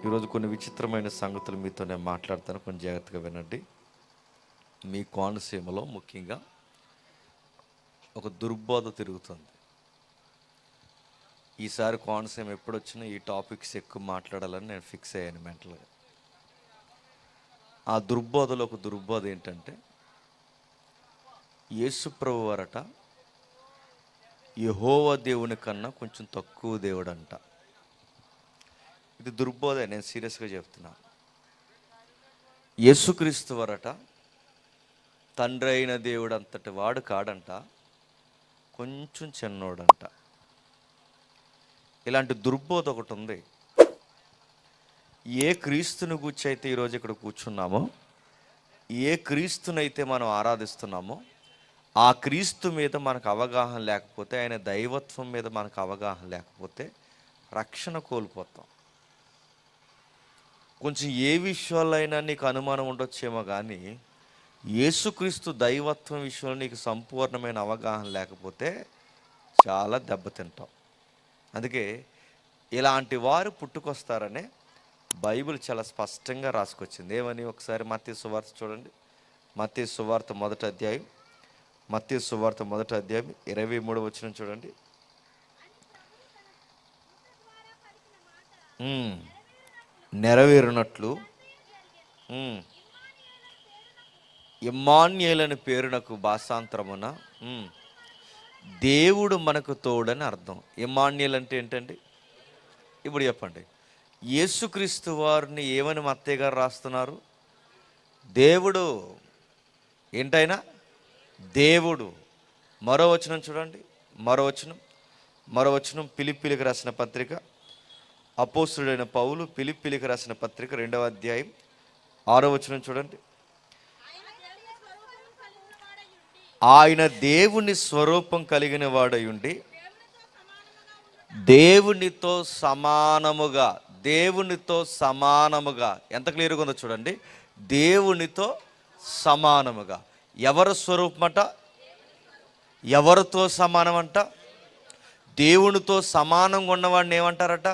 ఈరోజు కొన్ని విచిత్రమైన సంగతులు మీతో నేను మాట్లాడతాను, కొంచెం జాగ్రత్తగా వినండి. మీ కోనసీమలో ముఖ్యంగా ఒక దుర్బోధ తిరుగుతుంది. ఈసారి కోనసీమ ఎప్పుడొచ్చినా ఈ టాపిక్స్ ఎక్కువ మాట్లాడాలని నేను ఫిక్స్ అయ్యాను మెంటల్గా. ఆ దుర్బోధలో ఒక దుర్బోధ ఏంటంటే, యేసుప్రభు వారట యెహోవా దేవుని కన్నా కొంచెం తక్కువ దేవుడు అంట. ఇది దుర్బోధ, నేను సీరియస్గా చెప్తున్నా. యేసుక్రీస్తు వారట తండ్రి అయిన దేవుడు అంతటి వాడు కాడంట, కొంచెం చిన్నోడంట. ఇలాంటి దుర్బోధ ఒకటి ఉంది. ఏ క్రీస్తుని గూర్చి అయితే ఈరోజు ఇక్కడ కూర్చున్నామో, ఏ క్రీస్తునైతే మనం ఆరాధిస్తున్నామో, ఆ క్రీస్తు మీద మనకు అవగాహన లేకపోతే, ఆయన దైవత్వం మీద మనకు అవగాహన లేకపోతే రక్షణ కోల్పోతాం. కొంచెం ఏ విషయాల్లో అయినా నీకు అనుమానం ఉండొచ్చేమో కానీ, యేసుక్రీస్తు దైవత్వం విషయంలో నీకు సంపూర్ణమైన అవగాహన లేకపోతే చాలా దెబ్బతింటాం. అందుకే ఇలాంటి వారు పుట్టుకొస్తారనే బైబిల్ చాలా స్పష్టంగా రాసుకొచ్చింది. ఏమని ఒకసారి మత్తయి సువార్త చూడండి. మత్తయి సువార్త మొదటి అధ్యాయం 23వ వచనం చూడండి. నెరవేరునట్లు ఇమ్మాన్యేలు అని పేరునకు భాషాంతరమున దేవుడు మనకు తోడని అర్థం. ఇమ్మాన్యేలు అంటే ఏంటండి? ఇప్పుడు చెప్పండి. యేసుక్రీస్తు వారిని ఏమని మత్తయ్య గారు రాస్తున్నారు? దేవుడు. ఏంటైనా దేవుడు. మరో వచనం చూడండి. మరో వచనం ఫిలిప్పీలకు రాసిన పత్రిక, అపోస్తుడైన పౌలు ఫిలిప్పీలకు రాసిన పత్రిక 2వ అధ్యాయం 6వ వచనం చూడండి. ఆయన దేవుని స్వరూపం కలిగిన వాడై ఉండి దేవునితో సమానముగా ఎంత క్లియర్గా ఉందో చూడండి. దేవునితో సమానముగా. ఎవరి స్వరూపమట? ఎవరితో సమానమంట? దేవునితో సమానంగా ఉన్నవాడిని ఏమంటారట?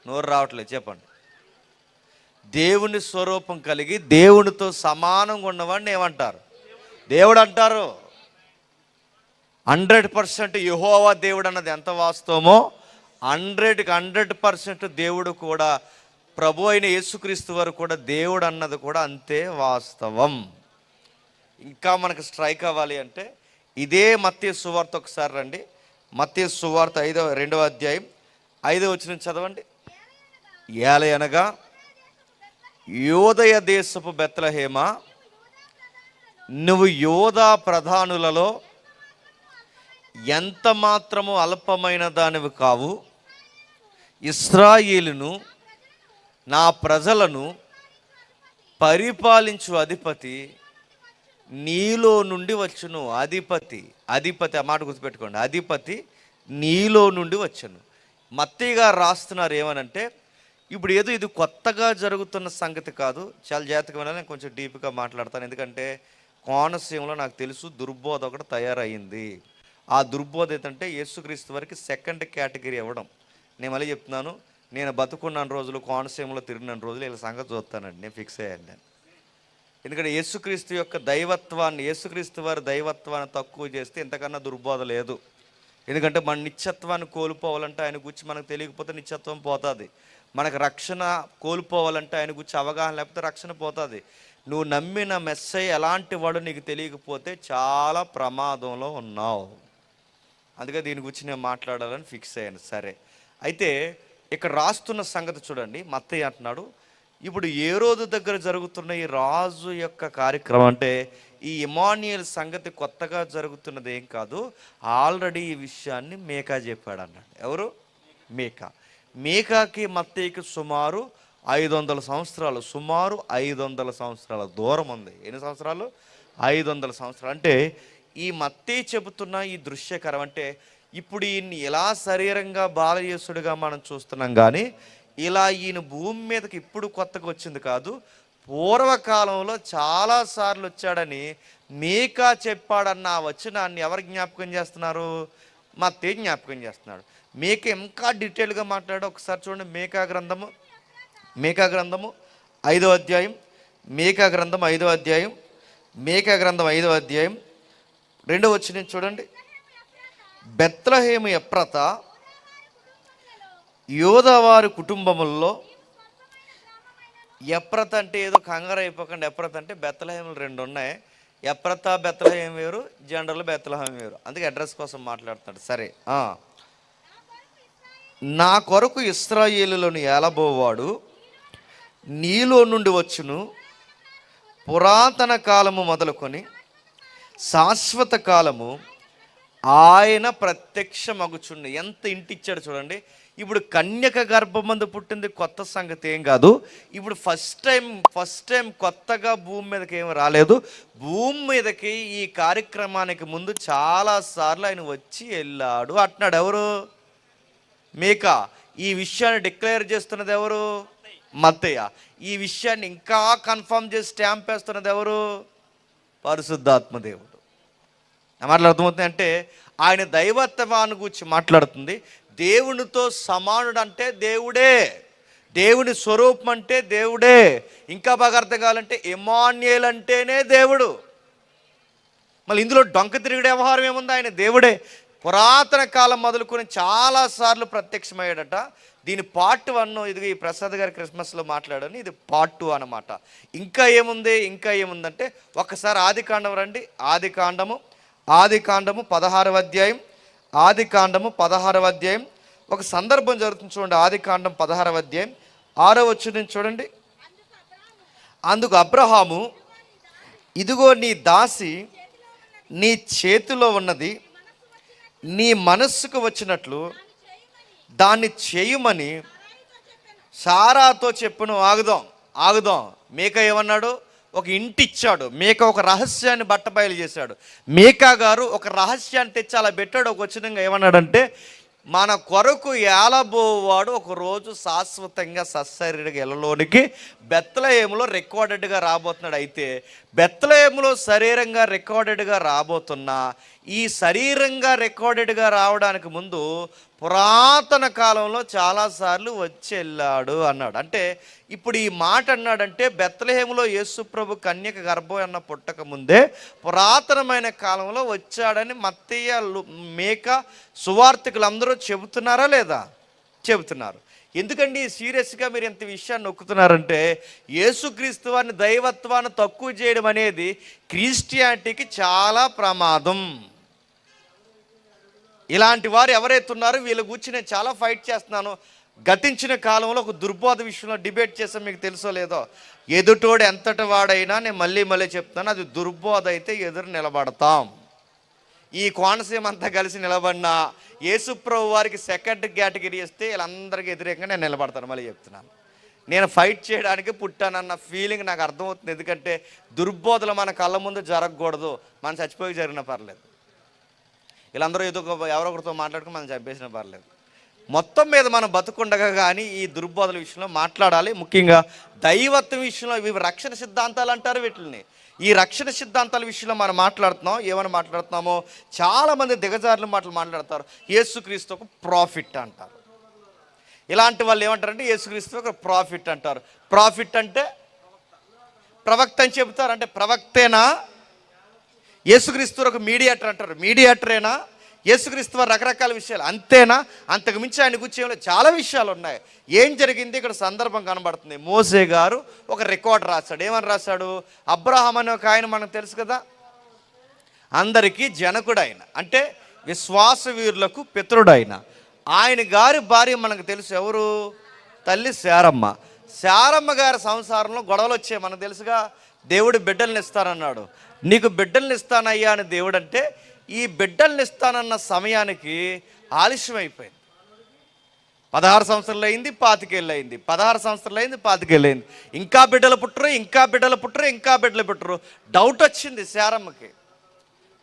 నోరు రావట్లేదు, చెప్పండి. దేవుని స్వరూపం కలిగి దేవునితో సమానంగా ఉన్నవాడిని ఏమంటారు? దేవుడు అంటారు. 100% యెహోవా దేవుడు అన్నది ఎంత వాస్తవమో 100% దేవుడు కూడా, ప్రభు అయిన యేసుక్రీస్తు వారు కూడా దేవుడు అన్నది కూడా అంతే వాస్తవం. ఇంకా మనకు స్ట్రైక్ అవ్వాలి అంటే ఇదే మత్తయి సువార్త ఒకసారి రండి. మత్తయి సువార్త 2వ అధ్యాయం 5వ వచనం చదవండి. ఏలయనగా యోదయ దేశపు బెత్లెహేమా, నువ్వు యోధా ప్రధానులలో ఎంత మాత్రము అల్పమైన దానివి కావు. ఇశ్రాయేలును, నా ప్రజలను పరిపాలించు అధిపతి నీలో నుండి వచ్చును. అధిపతి ఆ మాట గుర్తుపెట్టుకోండి. అధిపతి నీలో నుండి వచ్చును. మత్తయి గారు రాస్తున్నారు ఏమనంటే, ఇప్పుడు ఏదో ఇది కొత్తగా జరుగుతున్న సంగతి కాదు. చాలా జాగ్రత్తగా వినాలి. నేను కొంచెం డీప్గా మాట్లాడతాను. ఎందుకంటే కోనసీమలో నాకు తెలుసు దుర్బోధ ఒకటి తయారయ్యింది. ఆ దుర్బోధ ఏంటంటే యేసుక్రీస్తు వారికి సెకండ్ కేటగిరీ ఇవ్వడం. నేను మళ్ళీ చెప్తున్నాను, నేను బతుకున్న రోజులు, కోనసీమలో తిరిగిన రోజులు వీళ్ళ సంగతి చూస్తానండి. నేను ఫిక్స్ అయ్యాను. ఎందుకంటే యేసుక్రీస్తు యొక్క దైవత్వాన్ని, యేసుక్రీస్తు వారి దైవత్వాన్ని తక్కువ చేస్తే ఇంతకన్నా దుర్బోధ లేదు. ఎందుకంటే మన నిత్యత్వాన్ని కోల్పోవాలంటే ఆయన గురించి మనకు తెలియకపోతే నిత్యత్వం పోతుంది. మనకు రక్షణ కోల్పోవాలంటే ఆయన గురించి అవగాహన లేకపోతే రక్షణ పోతుంది. నువ్వు నమ్మిన మెస్సయ్య ఎలాంటి వాడు నీకు తెలియకపోతే చాలా ప్రమాదంలో ఉన్నావు. అందుకే దీని గురించి నేను మాట్లాడాలని ఫిక్స్ అయ్యాను. సరే, అయితే ఇక్కడ రాస్తున్న సంగతి చూడండి. మత్తయి అంటున్నాడు, ఇప్పుడు ఏ రోజు దగ్గర జరుగుతున్న ఈ రాజు యొక్క కార్యక్రమం అంటే ఈ ఇమ్మాన్యేలు సంగతి కొత్తగా జరుగుతున్నది ఏం కాదు. ఆల్రెడీ ఈ విషయాన్ని మీకా చెప్పాడు అన్నాడు. ఎవరు? మీకాకి మత్తయికి సుమారు 500 సంవత్సరాలు, సుమారు 500 సంవత్సరాల దూరం ఉంది. ఎన్ని సంవత్సరాలు? 500 సంవత్సరాలు. అంటే ఈ మత్తయి చెబుతున్న ఈ దృశ్యకరం అంటే ఇప్పుడు ఈయన్ని ఇలా శరీరంగా బాలయేసుడిగా మనం చూస్తున్నాం, కానీ ఇలా ఈయన భూమి మీదకి ఇప్పుడు కొత్తగా వచ్చింది కాదు. పూర్వకాలంలో చాలాసార్లు వచ్చాడని మీకా చెప్పాడన్న ఆ వచనాన్ని ఎవరు జ్ఞాపకం చేస్తున్నారు? మత్తయి జ్ఞాపకం చేస్తున్నాడు. మీకా ఇంకా డీటెయిల్గా మాట్లాడు. ఒకసారి చూడండి మీకా గ్రంథము మీకా గ్రంథము 5వ అధ్యాయం, మీకా గ్రంథం 5వ అధ్యాయం, మీకా గ్రంథం 5వ అధ్యాయం 2వ వచనం చూడండి. బెత్లెహేము ఎఫ్రాత యోదావారి కుటుంబముల్లో, ఎఫ్రాత అంటే ఏదో కంగారు అయిపోకండి. ఎఫ్రాత అంటే బెత్లెహేములు 2 ఉన్నాయి. ఎఫ్రాత బెత్లెహేము వేరు, జనరల్ బెత్లెహేము వేరు. అందుకే అడ్రస్ కోసం మాట్లాడుతున్నాడు. సరే, నా కొరకు ఇశ్రాయేలులను ఏలబోవాడు నీలో నుండి వచ్చును, పురాతన కాలము మొదలుకొని శాశ్వత కాలము ఆయన ప్రత్యక్షమగుచుండు. ఎంత ఇంటిచ్చాడు చూడండి. ఇప్పుడు కన్యక గర్భమందు పుట్టింది కొత్త సంగతి ఏం కాదు. ఇప్పుడు ఫస్ట్ టైం కొత్తగా భూమి మీదకి ఏమి రాలేదు. భూమి మీదకి ఈ కార్యక్రమానికి ముందు చాలాసార్లు ఆయన వచ్చి వెళ్ళాడు అంటున్నాడు. ఎవరు? మీకా. ఈ విషయాన్ని డిక్లేర్ చేస్తున్నది ఎవరు? మత్తయ్య. ఈ విషయాన్ని ఇంకా కన్ఫర్మ్ చేసి స్టాంప్ వేస్తున్నది ఎవరు? పరిశుద్ధాత్మ దేవుడు. మాటలు అర్థమవుతుంది. అంటే ఆయన దైవత్వాన్ని గురించి మాట్లాడుతుంది. దేవునితో సమానుడు అంటే దేవుడే, దేవుని స్వరూపం అంటే దేవుడే. ఇంకా బాగా అర్థం కావాలంటే ఇమ్మాన్యుయేల్ అంటేనే దేవుడు. మళ్ళీ ఇందులో డొంక తిరిగిడే వ్యవహారం ఏముంది? ఆయన దేవుడే. పురాతన కాలం మొదలుకొని చాలాసార్లు ప్రత్యక్షమయ్యాడట. దీని పార్ట్ 1 ఇది ఈ ప్రసాద్ గారి క్రిస్మస్లో మాట్లాడని, ఇది పార్ట్ 2 అనమాట. ఇంకా ఏముందంటే ఒకసారి ఆదికాండం రండి. ఆదికాండము 16వ అధ్యాయం, ఆదికాండము 16వ అధ్యాయం ఒక సందర్భం జరుగుతుంది చూడండి. ఆదికాండం 16వ అధ్యాయం 6వ వచనం చూడండి. అందుకు అబ్రహాము, ఇదిగో నీ దాసి నీ చేతిలో ఉన్నది, నీ మనస్సుకు వచ్చినట్లు దాన్ని చేయమని సారాతో చెప్పును. ఆగుదాం. మీకా ఏమన్నాడు? ఒక ఇంటి ఇచ్చాడు. మీకా ఒక రహస్యాన్ని బట్టబయలు చేశాడు. మీకా గారు ఒక రహస్యాన్ని తెచ్చి అలా పెట్టాడు. ఒక వచనంగా ఏమన్నాడంటే, మన కొరకు ఏలబోవాడు ఒకరోజు శాశ్వతంగా సశరీరంగా ఎల్లలోనికి బెత్లెహేములో రికార్డెడ్గా రాబోతున్నాడు. అయితే బెత్లెహేములో శరీరంగా రికార్డెడ్గా రాబోతున్న ఈ శరీరంగా రికార్డెడ్గా రావడానికి ముందు పురాతన కాలంలో చాలాసార్లు వచ్చి వెళ్ళాడు అన్నాడు. అంటే ఇప్పుడు ఈ మాట అన్నాడంటే బెత్లెహేములో యేసు ప్రభు కన్యక గర్భం అన్న పుట్టక ముందే పురాతనమైన కాలంలో వచ్చాడని మత్తయ్య, మీకా సువార్తికులు అందరూ చెబుతున్నారా లేదా? చెబుతున్నారు. ఎందుకండి సీరియస్గా మీరు ఇంత విషయాన్ని నొక్కుతున్నారంటే, యేసుక్రీస్తు వారిని దైవత్వాన్ని తక్కువ చేయడం అనేది క్రిస్టియానిటీకి చాలా ప్రమాదం. ఇలాంటి వారు ఎవరైతే ఉన్నారో వీళ్ళ గురించి నేను చాలా ఫైట్ చేస్తున్నాను. గతించిన కాలంలో ఒక దుర్బోధ విషయంలో డిబేట్ చేసాం, మీకు తెలుసో లేదో. ఎదుటోడు ఎంతటి వాడైనా, నేను మళ్ళీ చెప్తాను, అది దుర్బోధ అయితే ఎదురు నిలబడతాం. ఈ కోనసీమ అంతా కలిసి నిలబడినా యేసుప్రభు వారికి సెకండ్ కేటగిరీ ఇస్తే వీళ్ళందరికీ వ్యతిరేకంగా నేను నిలబడతాను. మళ్ళీ చెప్తున్నాను, నేను ఫైట్ చేయడానికి పుట్టానన్న ఫీలింగ్ నాకు అర్థమవుతుంది. ఎందుకంటే దుర్బోధలు మన కళ్ళ ముందు జరగకూడదు. మనం చచ్చిపోయి జరిగినా పర్లేదు, వీళ్ళందరూ ఎవరో ఒకరితో మాట్లాడుకుని మనం చంపేసినా పర్లేదు. మొత్తం మీద మనం బతుకుండగా కానీ ఈ దుర్బోధల విషయంలో మాట్లాడాలి. ముఖ్యంగా దైవత్వం విషయంలో ఇవి రక్షణ సిద్ధాంతాలు అంటారు వీటిని. ఈ రక్షణ సిద్ధాంతాల విషయంలో మనం మాట్లాడుతున్నాం. ఏమని మాట్లాడుతున్నామో చాలామంది దిగజారుల మాటలు మాట్లాడతారు. యేసుక్రీస్తు ఒక ప్రాఫిట్ అంటారు. ఇలాంటి వాళ్ళు ఏమంటారంటే యేసుక్రీస్తు ఒక ప్రాఫిట్ అంటారు. ప్రాఫిట్ అంటే ప్రవక్త అని చెబుతారు. అంటే ప్రవక్తేనా? యేసుక్రీస్తు ఒక మీడియేటర్ అంటారు. మీడియేటరేనా? యేసుక్రీస్తు వారు రకరకాల విషయాలు అంతేనా? అంతకు మించి ఆయన గురించి చాలా విషయాలు ఉన్నాయి. ఏం జరిగింది ఇక్కడ సందర్భం కనబడుతుంది. మోసే గారు ఒక రికార్డ్ రాశాడు. ఏమని రాశాడు? అబ్రహాం అనే ఒక ఆయన మనకు తెలుసు కదా, అందరికీ జనకుడు ఆయన, అంటే విశ్వాస వీరులకు పితరుడైన ఆయన గారి భార్య మనకు తెలుసు. ఎవరు? తల్లి శారమ్మ. శారమ్మ గారి సంసారంలో గొడవలు వచ్చాయి మనకు తెలుసుగా. దేవుడు బిడ్డల్ని ఇస్తానన్నాడు. నీకు బిడ్డల్ని ఇస్తానయ్యా అని దేవుడు అంటే, ఈ బిడ్డల్ని ఇస్తానన్న సమయానికి ఆలస్యం అయిపోయింది. 16 సంవత్సరాలు అయింది, 25 ఏళ్ళు అయింది. 16 సంవత్సరాలు అయింది, 25 ఏళ్ళు అయింది. ఇంకా బిడ్డలు పుట్టరు. డౌట్ వచ్చింది శారమ్మకి.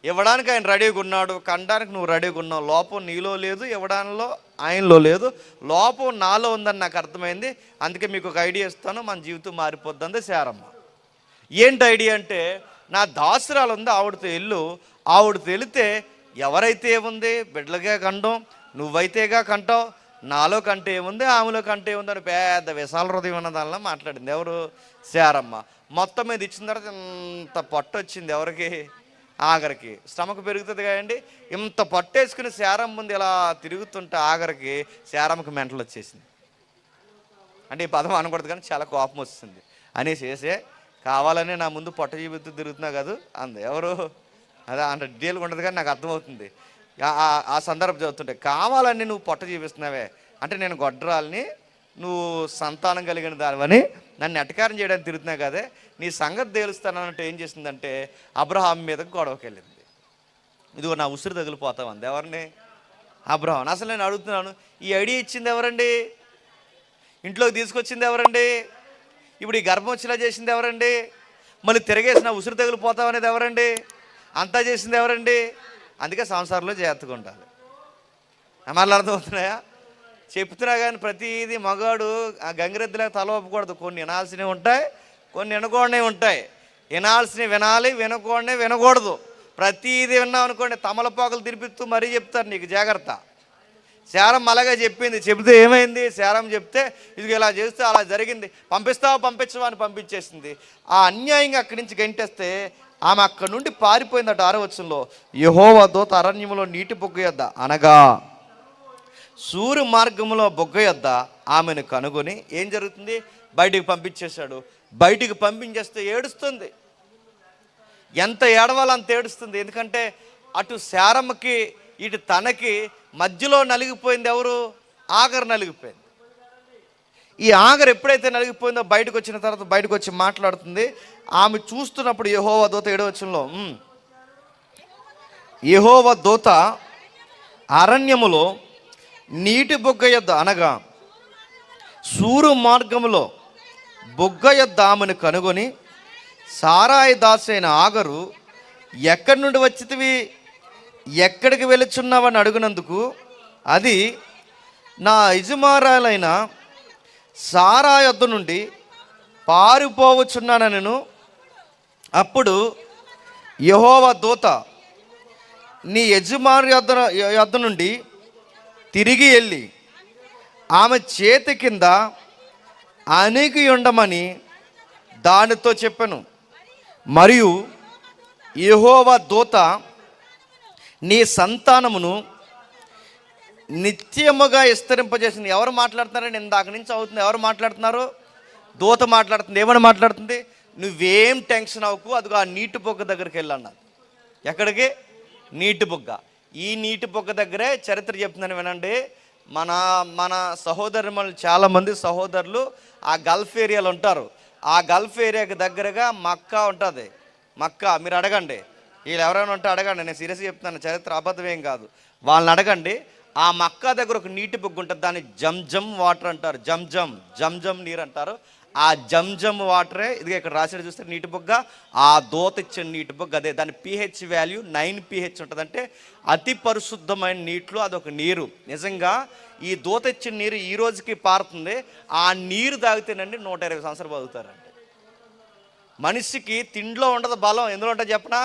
ఇవ్వడానికి ఆయన రెడీగా ఉన్నాడు, కనడానికి నువ్వు రెడీగా ఉన్నావు. లోపం నీలో లేదు, ఇవ్వడానిలో ఆయనలో లేదు. లోపం నాలో ఉందని నాకు అర్థమైంది. అందుకే మీకు ఒక ఐడియా ఇస్తాను, మన జీవితం మారిపోద్ది శారమ్మ. ఏంటి ఐడియా అంటే, నా దాసురాలు ఉంది, ఆవిడతో వెళ్ళు. ఆవిడతో వెళితే ఎవరైతే ఏముంది, బిడ్డలుగా కండం, నువ్వైతేగా కంటావు, నాలో కంటే ఏముంది, ఆమెలో కంటే ఏముంది అని పెద్ద విశాల హృదయం ఉన్న దానిలో మాట్లాడింది. ఎవరు? శారమ్మ. మొత్తం మీద ఇచ్చిన తర్వాత ఇంత పొట్ట వచ్చింది. ఎవరికి? ఆఖరికి స్టమక్ పెరుగుతుంది కదండి. ఇంత పట్టేసుకుని శారమ్మ ముందు ఇలా తిరుగుతుంటే ఆఖరికి శారమ్మకి మెంటలు వచ్చేసింది. అంటే ఈ పదం అనకూడదు కానీ చాలా కోపం వస్తుంది అనేసి వేసే కావాలని నా ముందు పొట్ట చూపిస్తూ తిరుగుతున్నా కాదు అంది. ఎవరు? అదే అంత డీటెయిల్గా ఉండదు కానీ నాకు అర్థమవుతుంది. ఆ సందర్భం చదువుతుంటే కావాలని నువ్వు పొట్ట చూపిస్తున్నావే, అంటే నేను గొడ్రాల్ని, నువ్వు సంతానం కలిగిన దానివని నన్ను ఎటకారం చేయడానికి తిరుగుతున్నావు కదే, నీ సంగతి తేలుస్తానంటే ఏం చేసిందంటే అబ్రహాం మీద గొడవకి వెళ్ళింది. ఇదిగో నా ఉసిరు తగిలిపోతామంది. ఎవరిని? అబ్రహాం. అసలు నేను అడుగుతున్నాను, ఈ ఐడియా ఇచ్చింది ఎవరండి? ఇంట్లోకి తీసుకొచ్చింది ఎవరండి? ఇప్పుడు ఈ గర్భం వచ్చేలా చేసింది ఎవరండి? మళ్ళీ తిరగేసిన ఉసిరు తగిలిపోతాం అనేది ఎవరండి? అంతా చేసింది ఎవరండి? అందుకే సంసారంలో జాగ్రత్తగా ఉండాలి. మళ్ళీ అర్థమవుతున్నాయా? చెప్తున్నా కానీ ప్రతిదీ మగాడు ఆ గంగిరెద్దులకు తల ఒప్పకూడదు. కొన్ని వినాల్సినవి ఉంటాయి, కొన్ని వినకూడనివి ఉంటాయి. వినాల్సినవి వినాలి, వినకూడనే వినకూడదు. ప్రతిదీ విన్నాం అనుకోండి తమలపాకులు తినిపిస్తూ మరీ చెప్తారు నీకు, జాగ్రత్త. శారమ్మ అలాగే చెప్పింది. చెబితే ఏమైంది? శారమ్మ చెప్తే ఇది ఇలా చేస్తే అలా జరిగింది, పంపిస్తావా పంపించవా అని పంపించేసింది. ఆ అన్యాయంగా అక్కడి నుంచి గంటేస్తే ఆమె అక్కడి నుండి పారిపోయిందట. 6వ వచనంలో యెహోవా దూత అరణ్యములో నీటి బొగ్గ యొద్ద అనగా సూర్య మార్గంలో బొగ్గ యొద్ద ఆమెను కనుగొని ఏం జరుగుతుంది? బయటికి పంపించేశాడు. బయటికి పంపించేస్తే ఏడుస్తుంది. ఎంత ఏడవాలో అంత ఏడుస్తుంది. ఎందుకంటే అటు శారమ్మకి ఇటు తనకి మధ్యలో నలిగిపోయింది ఎవరు? ఆగరు నలిగిపోయింది. ఈ ఆగరు ఎప్పుడైతే నలిగిపోయిందో బయటకు వచ్చిన తర్వాత బయటకు వచ్చి మాట్లాడుతుంది. ఆమె చూస్తున్నప్పుడు యెహోవా దూత 7వ వచనంలో యెహోవా దూత అరణ్యములో నీటి బొగ్గ యొద్ద అనగా సూరు మార్గములో బొగ్గ యొద్ద ఆమెను కనుగొని సారాయి దాసైన ఆగరు ఎక్కడి నుండి వచ్చితివి, ఎక్కడికి వెళుచున్నావని అడుగునందుకు అది నా యజమానురాలైన సారా యొద్ద నుండి పారిపోవచ్చున్నానను. అప్పుడు యెహోవా దూత నీ యజమాని యొద్ద నుండి తిరిగి వెళ్ళి ఆమె చేతి కింద అణిగి ఉండమని దానితో చెప్పాను. మరియు యెహోవా దూత నీ సంతానమును నిత్యముగా విస్తరింపజేసింది. ఎవరు మాట్లాడుతున్నారండి? ఇందాక నుంచి అవుతుంది. ఎవరు మాట్లాడుతున్నారు? దూత మాట్లాడుతుంది. ఏమని మాట్లాడుతుంది? నువ్వేం టెన్షన్ అవ్వకు, అదిగో ఆ నీటి బొగ్గ దగ్గరికి వెళ్ళన్నారు. ఎక్కడికి? నీటి బొగ్గ. ఈ నీటి బొగ్గ దగ్గరే చరిత్ర చెప్తున్నాను వినండి. మన సహోదరులు చాలామంది సహోదరులు ఆ గల్ఫ్ ఏరియాలో ఉంటారు. ఆ గల్ఫ్ ఏరియాకి దగ్గరగా మక్కా ఉంటుంది. మక్కా మీరు అడగండి, వీళ్ళు ఎవరైనా ఉంటే అడగండి, నేను సీరియస్గా చెప్తున్నాను, చరిత్ర అబద్ధమేం కాదు. వాళ్ళని అడగండి. ఆ మక్కా దగ్గర ఒక నీటి బొగ్గు ఉంటుంది, దాన్ని జంజం వాటర్ అంటారు. జంజం నీరు అంటారు. ఆ జంజం వాటరే ఇదిగా ఇక్కడ రాసేది చూస్తే నీటి బొగ్గ. ఆ దూత ఇచ్చిన నీటి బొగ్గ అదే. దాని pH వాల్యూ 9 pH ఉంటుంది. అంటే అతి పరిశుద్ధమైన నీటిలో అదొక నీరు. నిజంగా ఈ దూత ఇచ్చిన నీరు ఈ రోజుకి పారుతుంది. ఆ నీరు తాగితేనండి 120 సంవత్సరాలు బతుకుతారండి. మనిషికి తిండిలో ఉండదు బలం, ఎందులో ఉంటుంది చెప్పనా?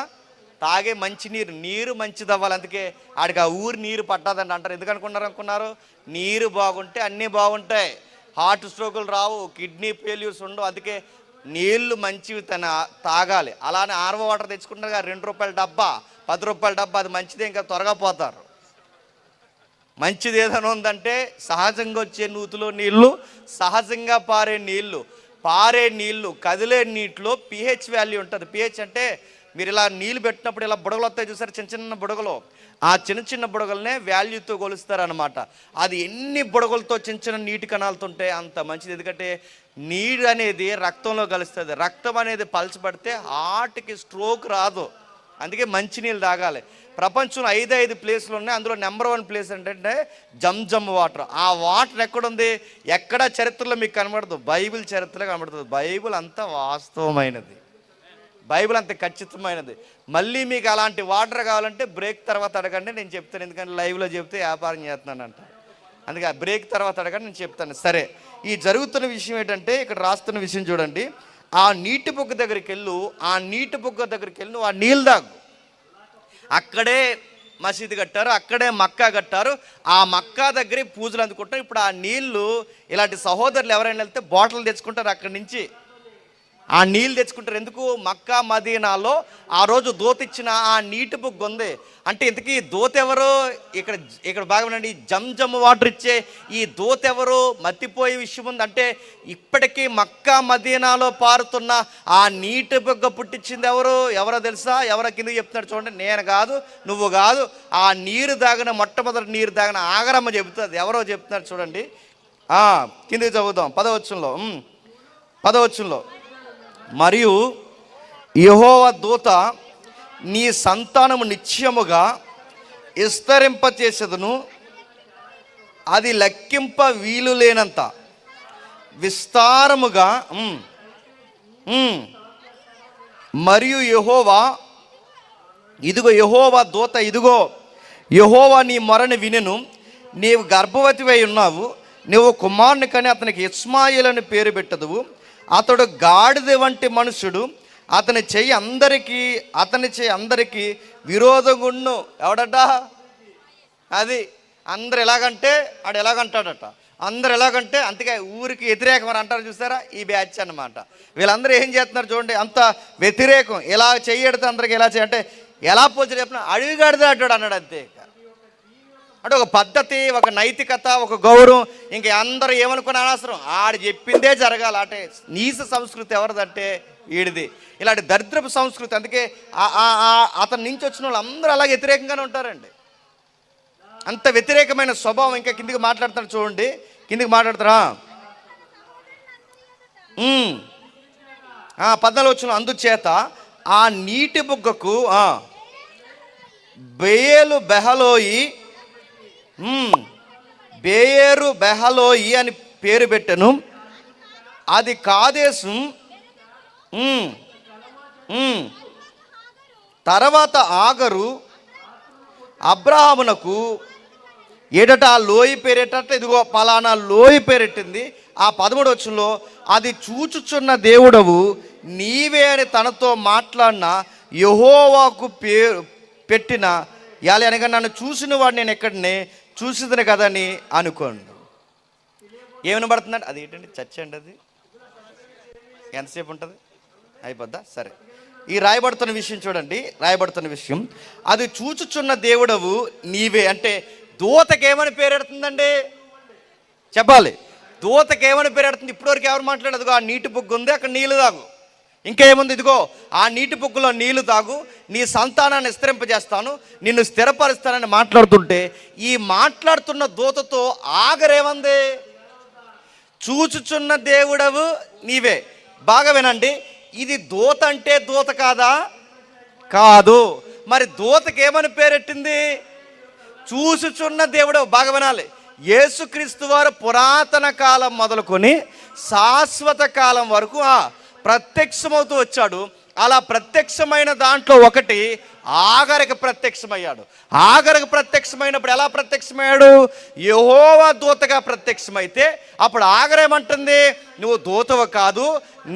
తాగే మంచి నీరు మంచిది అవ్వాలి. అందుకే ఆడికి ఆ ఊరి నీరు పట్టాదండి అంటారు. ఎందుకు అనుకున్నారు? నీరు బాగుంటే అన్నీ బాగుంటాయి. హార్ట్ స్ట్రోకులు రావు, కిడ్నీ ఫెయిల్యూర్స్ ఉండవు. అందుకే నీళ్లు మంచివి తాగాలి. అలానే ఆర్వో వాటర్ తెచ్చుకుంటారు కదా, 2 రూపాయల డబ్బా, 10 రూపాయల డబ్బా, అది మంచిదే, ఇంకా త్వరగా పోతారు. మంచిది ఏదైనా ఉందంటే సహజంగా వచ్చే నూతులో నీళ్లు, సహజంగా పారే నీళ్లు, కదిలే నీటిలో pH వాల్యూ ఉంటుంది. pH అంటే మీరు ఇలా నీళ్ళు పెట్టినప్పుడు ఇలా బుడగలు వస్తాయి చూసారు, చిన్న చిన్న బుడగలు. ఆ చిన్న బుడగలనే వాల్యూతో కొలుస్తారనమాట. అది ఎన్ని బుడగలతో చిన్న నీటి కణాలతో ఉంటే అంత మంచిది. ఎందుకంటే నీరు అనేది రక్తంలో కలుస్తుంది. రక్తం అనేది పలచబడితే హార్ట్కి స్ట్రోక్ రాదు. అందుకే మంచినీళ్ళు తాగాలి. ప్రపంచంలో 5 ప్లేసులు ఉన్నాయి. అందులో నెంబర్ 1 ప్లేస్ ఏంటంటే జంజం వాటర్. ఆ వాటర్ ఎక్కడుంది? ఎక్కడ చరిత్రలో మీకు కనబడదు, బైబిల్ చరిత్రలో కనబడుతుంది. బైబిల్ అంతా వాస్తవమైనది, బైబిల్ అంత ఖచ్చితమైనది. మళ్ళీ మీకు అలాంటి వాటర్ కావాలంటే బ్రేక్ తర్వాత అడగండి, నేను చెప్తాను. ఎందుకంటే లైవ్లో చెప్తే వ్యాపారం చేస్తున్నానంట. అందుకే ఆ బ్రేక్ తర్వాత అడగండి, నేను చెప్తాను. సరే, ఈ జరుగుతున్న విషయం ఏంటంటే ఇక్కడ రాస్తున్న విషయం చూడండి. ఆ నీటి బొగ్గ దగ్గరికి వెళ్ళు, ఆ నీటి బొగ్గ దగ్గరికి వెళ్ళి నువ్వు ఆ నీళ్ళు తాగు. అక్కడే మసీదు కట్టారు, అక్కడే మక్కా కట్టారు. ఆ మక్కా దగ్గరే పూజలు అందుకుంటారు. ఇప్పుడు ఆ నీళ్లు ఇలాంటి సహోదరులు ఎవరైనా వెళ్తే బాటిల్ తెచ్చుకుంటారు, అక్కడి నుంచి ఆ నీళ్ళు తెచ్చుకుంటారు. ఎందుకు? మక్కా మదీనాలో ఆ రోజు దూత ఇచ్చిన ఆ నీటి బుగ్గ ఉంది. అంటే ఇంతకీ దూత ఎవరు? ఇక్కడ బాగా వినండి, జమ్ వాటర్ ఇచ్చే ఈ దూత ఎవరు? మత్తిపోయే విషయం ఉంది. అంటే ఇప్పటికీ మక్కా మదీనాలో పారుతున్న ఆ నీటి బుగ్గ పుట్టించింది ఎవరో తెలుసా? ఎవరో కిందకి చెప్తున్నాడు చూడండి. నేను కాదు, నువ్వు కాదు, ఆ నీరు తాగిన మొట్టమొదటి నీరు తాగిన ఆగరమ్మ చెబుతుంది. ఎవరో చెప్తున్నారు చూడండి. కిందకి చదువుదాం 10వ వచనంలో. మరియు యెహోవా దూత నీ సంతానము నిశ్చయముగా విస్తరింపచేసేదను, అది లెక్కింప వీలు లేనంత విస్తారముగా. మరియు యెహోవా దూత ఇదిగో యెహోవా నీ మొరని వినెను, నీవు గర్భవతివై ఉన్నావు, నీవు కుమారుని కని అతనికి ఇష్మాయేలు అని పేరు పెట్టదువు. అతడు గాడిద వంటి మనుషుడు, అతని చెయ్యి అందరికీ విరోధంగుండు. ఎవడట అది? అందరు ఎలాగంటే ఆడు ఎలాగంటాడట, అందరు ఎలాగంటే అందుకే ఊరికి వ్యతిరేకం అని అంటారు చూసారా, ఈ బ్యాచ్ అన్నమాట. వీళ్ళందరూ ఏం చేస్తున్నారు చూడండి, అంత వ్యతిరేకం. ఎలా చెయ్యడితే అందరికి ఎలా చేయాలంటే ఎలా పోల్చి చెప్పిన అడవిగాడిదే అంటాడు అన్నాడు. అంతే. అంటే ఒక పద్ధతి, ఒక నైతికత, ఒక గౌరవం. ఇంక అందరూ ఏమనుకున్న అనవసరం, ఆడు చెప్పిందే జరగాలి. అంటే నీచ సంస్కృతి ఎవరిదంటే వీడిది. ఇలాంటి దరిద్రపు సంస్కృతి. అందుకే అతని నుంచి వచ్చిన వాళ్ళు అందరూ అలాగే వ్యతిరేకంగానే ఉంటారండి. అంత వ్యతిరేకమైన స్వభావం. ఇంకా కిందికి మాట్లాడతారు చూడండి, కిందికి మాట్లాడతారా 14వ వచనం. అందుచేత ఆ నీటి బుగ్గకు బేయేరు బెహలోయి అని పేరు పెట్టెను. అది కాదేశం. తర్వాత ఆగరు అబ్రహామునకు ఏడట ఆ లోయ పేరెట్ట, ఇదిగో పలానా లోయ పేరెట్టింది. ఆ 13వ వచనంలో అది చూచుచున్న దేవుడవు నీవే అని తనతో మాట్లాడిన యెహోవాకు పేరు పెట్టిన యాలి అనగా నన్ను చూసిన వాడు నేను ఎక్కడనే చూసిదని కదని అనుకోండి. ఏమనబడుతుందండి? అది ఏంటండి? చర్చ అండి. అది ఎంతసేపు ఉంటుంది? అయిపోద్దా? సరే. ఈ రాయబడుతున్న విషయం చూడండి. రాయబడుతున్న విషయం, అది చూచుచున్న దేవుడవు నీవే అంటే దూతకేమని పేరెడుతుందండి? చెప్పాలి. దూతకేమని పేరెడుతుంది? ఇప్పటివరకు ఎవరు మాట్లాడదు? ఆ నీటి బుగ్గ ఉంది, అక్కడ నీళ్ళు తాగు. ఇంకేముంది? ఇదిగో ఆ నీటి బుగ్గలో నీళ్లు తాగు, నీ సంతానాన్ని విస్తరింపజేస్తాను, నిన్ను స్థిరపరుస్తానని మాట్లాడుతుంటే ఈ మాట్లాడుతున్న దూతతో ఆగరేమంది? చూచుచున్న దేవుడవు నీవే. బాగా వినండి, ఇది దూత అంటే దూత కాదా? కాదు. మరి దూతకేమని పేరెట్టింది? చూచుచున్న దేవుడవు. బాగా వినాలి. యేసుక్రీస్తు వారు పురాతన కాలం మొదలుకొని శాశ్వత కాలం వరకు ప్రత్యక్షమవుతూ వచ్చాడు. అలా ప్రత్యక్షమైన దాంట్లో ఒకటి ఆగరకు ప్రత్యక్షమయ్యాడు. ఆగరకు ప్రత్యక్షమైనప్పుడు ఎలా ప్రత్యక్షమయ్యాడు? యెహోవా దూతగా ప్రత్యక్షమైతే అప్పుడు ఆగరేమంటుంది? నువ్వు దూతవు కాదు,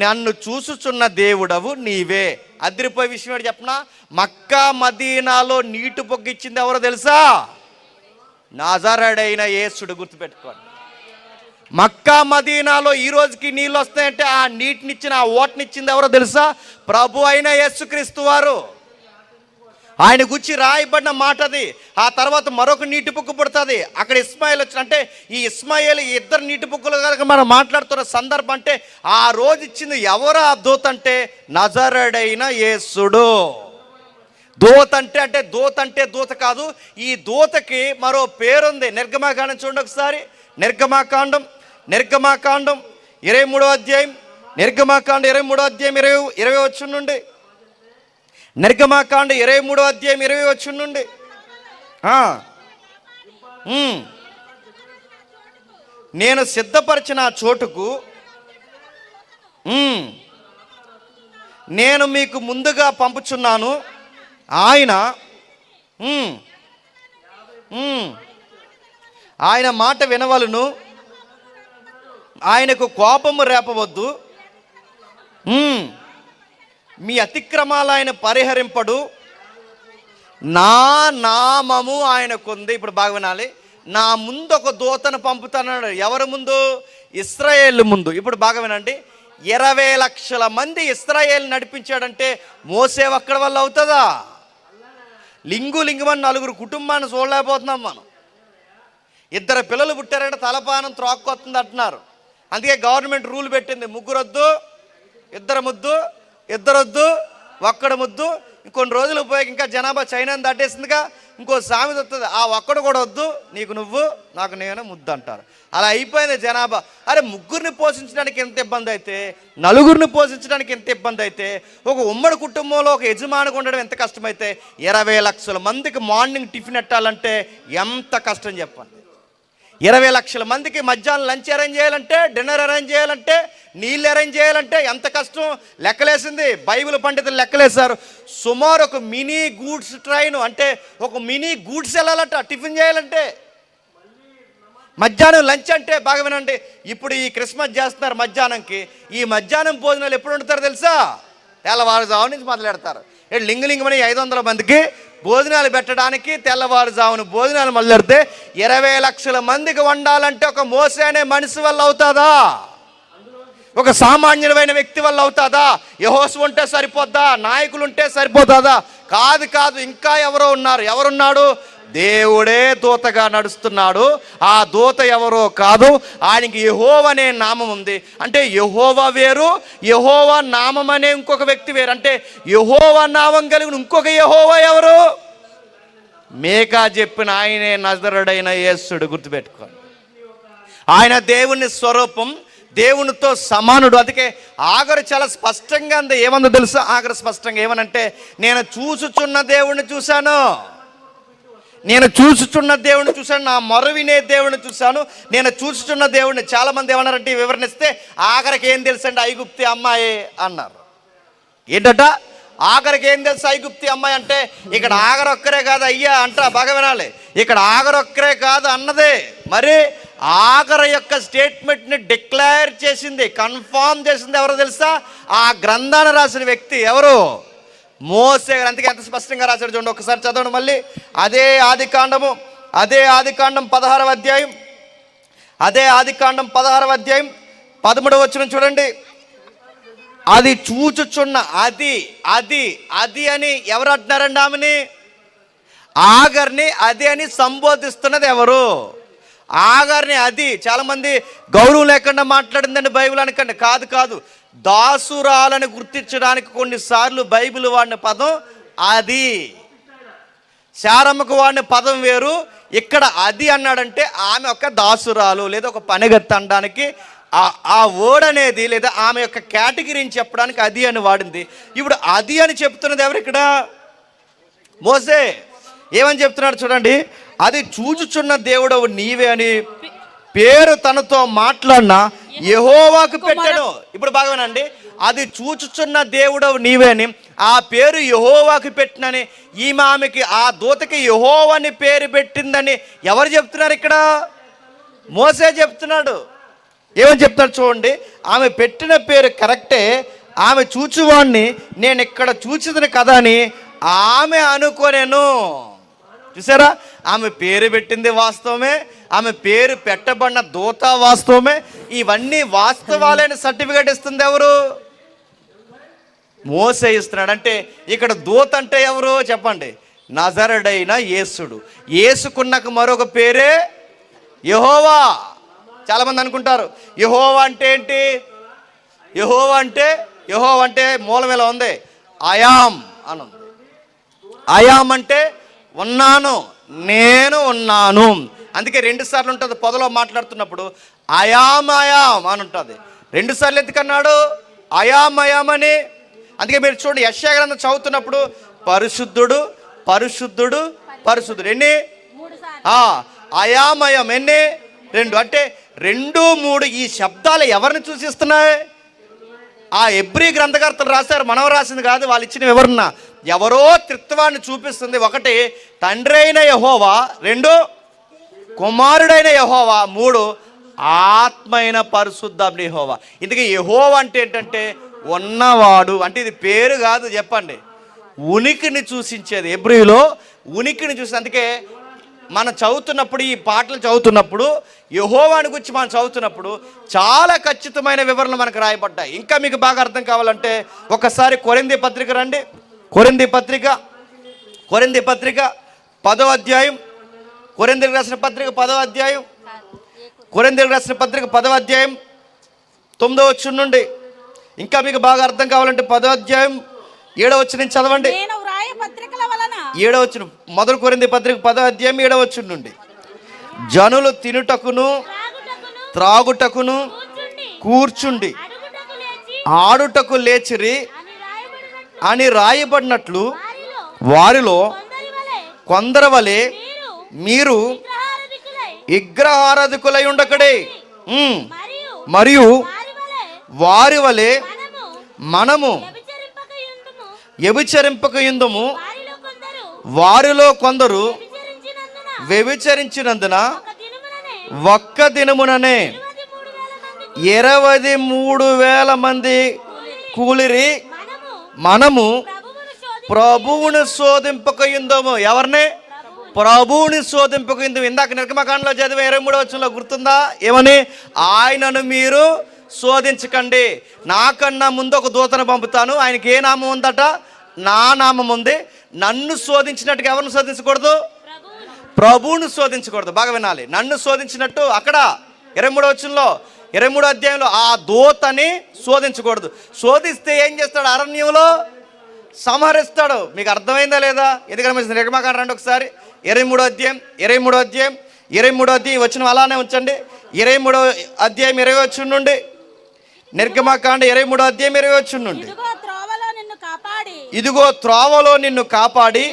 నన్ను చూసుచున్న దేవుడవు నీవే. అదిరిపోయే విషయం ఏంటి చెప్పనా? మక్కా మదీనాలో నీటి పొగ్గిచ్చింది ఎవరో తెలుసా? నజరేయుడైన యేసుడు. గుర్తుపెట్టుకోండి. మక్కా మదీనాలో ఈ రోజుకి నీళ్ళు వస్తాయంటే ఆ నీటినిచ్చిన, ఆ ఓటనిచ్చింది ఎవరో తెలుసా? ప్రభు అయిన యేసుక్రీస్తు వారు. ఆయన గురించి రాయబడిన మాట అది. ఆ తర్వాత మరొక నీటి బుగ్గ పుడుతుంది. అక్కడ ఇస్మాయిల్ వచ్చిన, అంటే ఈ ఇస్మాయిల్ ఇద్దరు నీటి బుగ్గలు కనుక మనం మాట్లాడుతున్న సందర్భం. అంటే ఆ రోజు ఇచ్చింది ఎవరు? ఆ దూత అంటే నజరేయుడైన యేసుడు. దూత అంటే దూత కాదు. ఈ దూతకి మరో పేరుంది. నిర్గమాకాండం చూడండి ఒకసారి. నిర్గమాకాండం 23వ అధ్యాయం. నిర్గమాకాండం 23వ అధ్యాయం 20 వచనం నుండి. నిర్గమాకాండం 23వ అధ్యాయం 20 వచనం నుండి. నేను సిద్ధపరిచిన చోటుకు నేను మీకు ముందుగా పంపుచున్నాను. ఆయన మాట వినవలను, ఆయనకు కోపము రేపవద్దు, మీ అతిక్రమాలు ఆయన పరిహరింపడు, నా నామము ఆయనకుంది. ఇప్పుడు బాగా వినాలి. నా ముందు ఒక దూతను పంపుతానన్నాడు. ఎవరి ముందు? ఇశ్రాయేలు ముందు. ఇప్పుడు బాగా వినండి. 20 లక్షల మంది ఇశ్రాయేలు నడిపించాడంటే మోసే ఒక్కడి వల్ల అవుతుందా? లింగుమని 4 కుటుంబాన్ని చూడలేకపోతున్నాం మనం. 2 పిల్లలు పుట్టారంటే తలపానం త్రాక్కొస్తుంది అంటున్నారు. అందుకే గవర్నమెంట్ రూల్ పెట్టింది, 3 వద్దు, 2 ముద్దు, 2 వద్దు, 1 ముద్దు. ఇంకొన్ని రోజులు పోయాక ఇంకా జనాభా చైనాని దాటేసిందిగా, ఇంకో సామెత వస్తుంది, ఆ ఒక్కడు కూడా వద్దు, నీకు నువ్వు నాకు నేను ముద్దు అంటారు. అలా అయిపోయింది జనాభా. అరే 3 పోషించడానికి ఎంత ఇబ్బంది అయితే, 4 పోషించడానికి ఎంత ఇబ్బంది అయితే, ఒక ఉమ్మడి కుటుంబంలో ఒక యజమానికి ఉండడం ఎంత కష్టమైతే, 20 లక్షల మందికి మార్నింగ్ టిఫిన్ పెట్టాలంటే ఎంత కష్టం చెప్పండి. 20 లక్షల మందికి మధ్యాహ్నం లంచ్ అరేంజ్ చేయాలంటే, డిన్నర్ అరేంజ్ చేయాలంటే, నీళ్ళు అరేంజ్ చేయాలంటే ఎంత కష్టం. లెక్కలేసింది బైబిల్ పండితులు లెక్కలేశారు. సుమారు ఒక మినీ గూడ్స్ ట్రైన్, అంటే ఒక మినీ గూడ్స్ వెళ్ళాలంట టిఫిన్ చేయాలంటే. మధ్యాహ్నం లంచ్ అంటే బాగా వినండి, ఇప్పుడు ఈ క్రిస్మస్ చేస్తున్నారు మధ్యాహ్నంకి, ఈ మధ్యాహ్నం భోజనాలు ఎప్పుడు వండుతారో తెలుసా? తెల్లవారుజాము నుంచి మొదలెడతారు. లింగమని 500 మందికి భోజనాలు పెట్టడానికి తెల్లవారుజామున భోజనాలు మొదలెడితే 20 లక్షల మందికి వండాలంటే ఒక మోసే అనే మనిషి వల్ల అవుతుందా? ఒక సామాన్యుడమైన వ్యక్తి వల్ల అవుతుందా? యెహోషువ ఉంటే సరిపోద్దా? నాయకులు ఉంటే సరిపోతుందా? కాదు, ఇంకా ఎవరో ఉన్నారు. ఎవరున్నాడు? దేవుడే దూతగా నడుస్తున్నాడు. ఆ దూత ఎవరో కాదు, ఆయనకి యెహోవా అనే నామం ఉంది. అంటే యెహోవా వేరు, యెహోవా నామం అనే ఇంకొక వ్యక్తి వేరు. అంటే యెహోవా నామం కలిగిన ఇంకొక యెహోవా ఎవరు? మేకా చెప్పిన ఆయనే నజరుడైన యేసుడు. గుర్తుపెట్టుకోండి, ఆయన దేవుని స్వరూపం, దేవునితో సమానుడు. అందుకే ఆగరు చాలా స్పష్టంగా అంది. ఏమందో తెలుసా? ఆగరు స్పష్టంగా ఏమనంటే, నేను చూచుచున్న దేవుణ్ణి చూశాను, నేను చూచుచున్న దేవుడిని చూశాను, నా మొర వినే దేవుడిని చూశాను, నేను చూచుచున్న దేవుడిని. చాలామంది ఏమన్నారంటే వివరణిస్తే, ఆఖరికి ఏం తెలుసండి ఐగుప్తి అమ్మాయి అన్నారు. ఏంటట? ఆఖరికి ఏం తెలుసు ఐగుప్తి అమ్మాయి అంటే, ఇక్కడ ఆగరొక్కరే కాదు అయ్యా అంట. బాగా వినాలి, ఇక్కడ ఆగరొక్కరే కాదు అన్నదే. మరి ఆగర యొక్క స్టేట్మెంట్ని డిక్లేర్ చేసింది, కన్ఫామ్ చేసింది ఎవరో తెలుసా? ఆ గ్రంథాన్ని రాసిన వ్యక్తి ఎవరు? మోసే గారు. అందుకే ఎంత స్పష్టంగా రాశాడు చూడండి, ఒకసారి చదవండి మళ్ళీ. అదే ఆదికాండం 16వ అధ్యాయం, అదే ఆదికాండం 16వ అధ్యాయం 13వ వచనం చూడండి. అది చూచుచున్న అది అని ఎవరు అంటున్నారండి? ఆమెని, ఆగర్ని అది అని సంబోధిస్తున్నది ఎవరు? ఆగర్ని అది. చాలామంది గౌరవం లేకుండా మాట్లాడిందండి బైబిల్ అనకండి. కాదు, దాసురాలని గుర్తించడానికి కొన్నిసార్లు బైబిల్ వాడిన పదం అది. శారమ్మకు వాడిన పదం వేరు. ఇక్కడ అది అన్నాడంటే ఆమె ఒక దాసురాలు లేదా ఒక పనిగత్తి అనడానికి ఆ వర్డ్ అనేది, లేదా ఆమె యొక్క కేటగిరీని చెప్పడానికి అది అని వాడింది. ఇప్పుడు అది అని చెప్తున్నది ఎవరు ఇక్కడ? మోసే. ఏమని చెప్తున్నాడు చూడండి, అది చూచుచున్న దేవుడవు నీవే అని పేరు తనతో మాట్లాడిన యెహోవాకు పెట్టాను. ఇప్పుడు బాగానండి, అది చూచుచున్న దేవుడవు నీవే అని ఆ పేరు యెహోవాకు పెట్టినని, ఈమె ఆమెకి ఆ దూతకి యెహోవాని పేరు పెట్టిందని ఎవరు చెప్తున్నారు ఇక్కడ? మోసే చెప్తున్నాడు. ఏమని చెప్తాడు చూడండి, ఆమె పెట్టిన పేరు కరెక్టే, ఆమె చూచువాణ్ణి నేను ఇక్కడ చూచిదని కదా అని ఆమె అనుకోనేను. చూసారా? ఆమె పేరు పెట్టింది వాస్తవమే, ఆమె పేరు పెట్టబడిన దూత వాస్తవమే. ఇవన్నీ వాస్తవాలైన సర్టిఫికేట్ ఇస్తుంది ఎవరు? మోసే ఇస్తున్నాడు. అంటే ఇక్కడ దూత అంటే ఎవరు చెప్పండి? నజరుడైన యేసుడు. యేసుకున్నకు మరొక పేరే యెహోవా. చాలామంది అనుకుంటారు యెహోవా అంటే ఏంటి? యెహోవా అంటే మూలం ఎలా ఉంది? అయాం అని ఉంది. అయాం అంటే ఉన్నాను, నేను ఉన్నాను. అందుకే 2 సార్లు ఉంటుంది పొదలో మాట్లాడుతున్నప్పుడు, అయాం అని ఉంటుంది. 2 సార్లు ఎందుకన్నాడు అయాం అని? అందుకే మీరు చూడండి, యెషయా గ్రంథం చదువుతున్నప్పుడు పరిశుద్ధుడు పరిశుద్ధుడు పరిశుద్ధుడు ఎన్ని? అయామయం ఎన్ని? 2. అంటే 2, 3 ఈ శబ్దాలు ఎవరిని సూచిస్తున్నాయి? ఆ ఎబ్రీ గ్రంథకర్తలు రాశారు, మనం రాసింది కాదు. వాళ్ళు ఇచ్చిన వివరణ ఎవరో త్రిత్వాన్ని చూపిస్తుంది. 1 తండ్రి అయిన యెహోవా, 2 కుమారుడైన యెహోవా, 3 ఆత్మ అయిన పరిశుద్ధ యెహోవా. ఇందుకే యెహోవా అంటే ఏంటంటే ఉన్నవాడు. అంటే ఇది పేరు కాదు చెప్పండి, ఉనికిని సూచించేది. హెబ్రీయులో ఉనికిని చూసి, అందుకే మనం చదువుతున్నప్పుడు, ఈ పాటలు చదువుతున్నప్పుడు, యెహోవాని గురించి మనం చదువుతున్నప్పుడు చాలా ఖచ్చితమైన వివరణలు మనకు రాయబడ్డాయి. ఇంకా మీకు బాగా అర్థం కావాలంటే ఒకసారి కొరింథీ పత్రిక రండి. కొరింథీ పత్రిక 10వ అధ్యాయం, కొరింథీయులకు రాసిన పత్రిక 10వ అధ్యాయం, కొరింథీయులకు రాసిన పత్రిక 10వ అధ్యాయం 9వ వచనం నుండి. ఇంకా మీకు బాగా అర్థం కావాలంటే 10వ అధ్యాయం 7వ వచనం నుంచి చదవండి. 7వ వచనం, మొదటి కొరింథీ పత్రిక 10వ అధ్యాయం 7వ వచనం నుండి. జనులు తినుటకును త్రాగుటకును కూర్చుండి ఆడుటకు లేచిరి అని రాయబడినట్లు వారిలో కొందరి వలె మీరు విగ్రహారాధికులై ఉండకడే, మరియు వారి వలె మనము వ్యభిచరింపకయుందుము. వారిలో కొందరు వ్యభిచరించినందున ఒక్క దినముననే 23,000 మంది కూలిరి. మనము ప్రభువుని శోధింపకయుందుము. ఎవరిని? ప్రభువుని శోధింపకయుందుము. ఇందాక నిర్గమకాండలో చదివే 23వ వచనంలో గుర్తుందా? ఏమని? ఆయనను మీరు శోధించకండి, నాకన్నా ముందు ఒక దూతను పంపుతాను, ఆయనకి ఏ నామం ఉందట? నా నామం ఉంది. నన్ను శోధించినట్టుగా ఎవరిని శోధించకూడదు? ప్రభువుని శోధించకూడదు. బాగా వినాలి. నన్ను శోధించినట్టు అక్కడ 23వ వచనంలో, 23వ అధ్యాయంలో ఆ దూతని శోధించకూడదు. శోధిస్తే ఏం చేస్తాడు? అరణ్యంలో సంహరిస్తాడు. మీకు అర్థమైందా లేదా? ఎందుకంటే నిర్గమకాండ రండి ఒకసారి. 23వ అధ్యాయం వచనం అలానే ఉంచండి. 23వ అధ్యాయం 20 వచనం నుండి. నిర్గమకాండ 23వ అధ్యాయం 20 వచనం నుండి. ఇదిగో త్రోవలో నిన్ను కాపాడి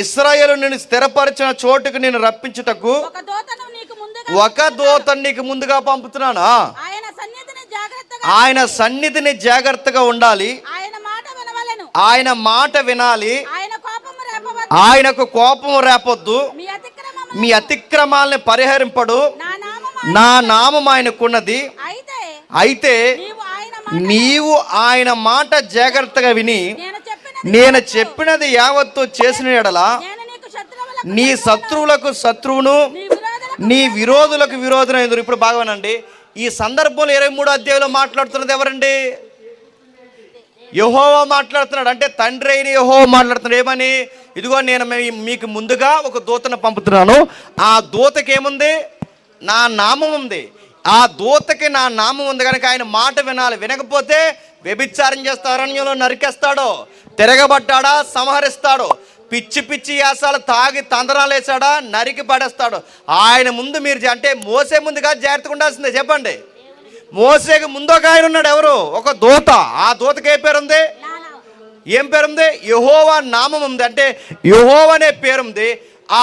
ఇశ్రాయేలు నిన్ను స్థిరపరిచిన చోటుకు నిన్ను రప్పించుటకు ఒక దూతను నీకు ముందుగా పంపుతున్నాను. ఆయన సన్నిధిని జాగ్రత్తగా ఉండాలి. ఆయన మాట వినాలి. ఆయనకు కోపము రేపొద్దు. మీ అతిక్రమాలని పరిహరింపడు. నా నామం ఆయనకున్నది. అయితే నీవు ఆయన మాట జాగ్రత్తగా విని నేను చెప్పినది యావత్తు చేసిన యెడల నీ శత్రువులకు శత్రువును, నీ విరోధులకు విరోధునైందురు. ఇప్పుడు బాగానండి, ఈ సందర్భంలో 23వ అధ్యాయంలో మాట్లాడుతున్నది ఎవరండి? యెహోవా మాట్లాడుతున్నాడు. అంటే తండ్రి అయిన యెహోవా మాట్లాడుతున్నాడు. ఏమని? ఇదిగో నేను మీకు ముందుగా ఒక దూతను పంపుతున్నాను. ఆ దూతకి ఏముంది? నా నామం ఉంది. ఆ దూతకి నా నామం ఉంది కనుక ఆయన మాట వినాలి. వినకపోతే వ్యభిచారం చేస్తా అరణ్యంలో నరికేస్తాడో, తిరగబడ్డాడా సంహరిస్తాడు, పిచ్చి పిచ్చి యాసాలు తాగి తందరాలు వేసాడా నరికి పడేస్తాడు. ఆయన ముందు మీరు అంటే మోసే ముందుగా జాగ్రత్తగా ఉండాల్సిందే. చెప్పండి, మోసేకి ముందు ఒక ఆయన ఉన్నాడు. ఎవరు? ఒక దూత. ఆ దూతకి ఏ పేరుంది? ఏం పేరుంది? యెహోవా నామం ఉంది. అంటే యెహోవా అనే పేరుంది.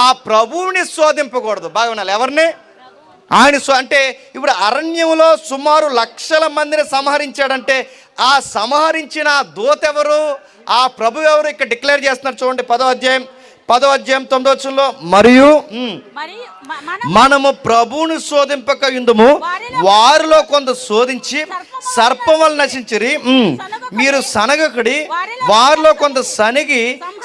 ఆ ప్రభువుని శోధింపకూడదు. బాగా వినాలి. ఎవరిని? ఆయన. అంటే ఇప్పుడు అరణ్యంలో సుమారు 1,00,000 మందిని సంహరించాడంటే ఆ సంహరించిన దూత ఎవరు? ఆ ప్రభు ఎవరు? ఇక్కడ డిక్లేర్ చేస్తున్నారు. చూడండి 10వ అధ్యాయం 9వ వచనంలో. మరియు మనము ప్రభువుని శోధింపక యుందుము, వారిలో కొంత శోధించి సర్పం వల్ల నశించిరి. మీరు సనగకుడి, వారిలో కొంత సనిగి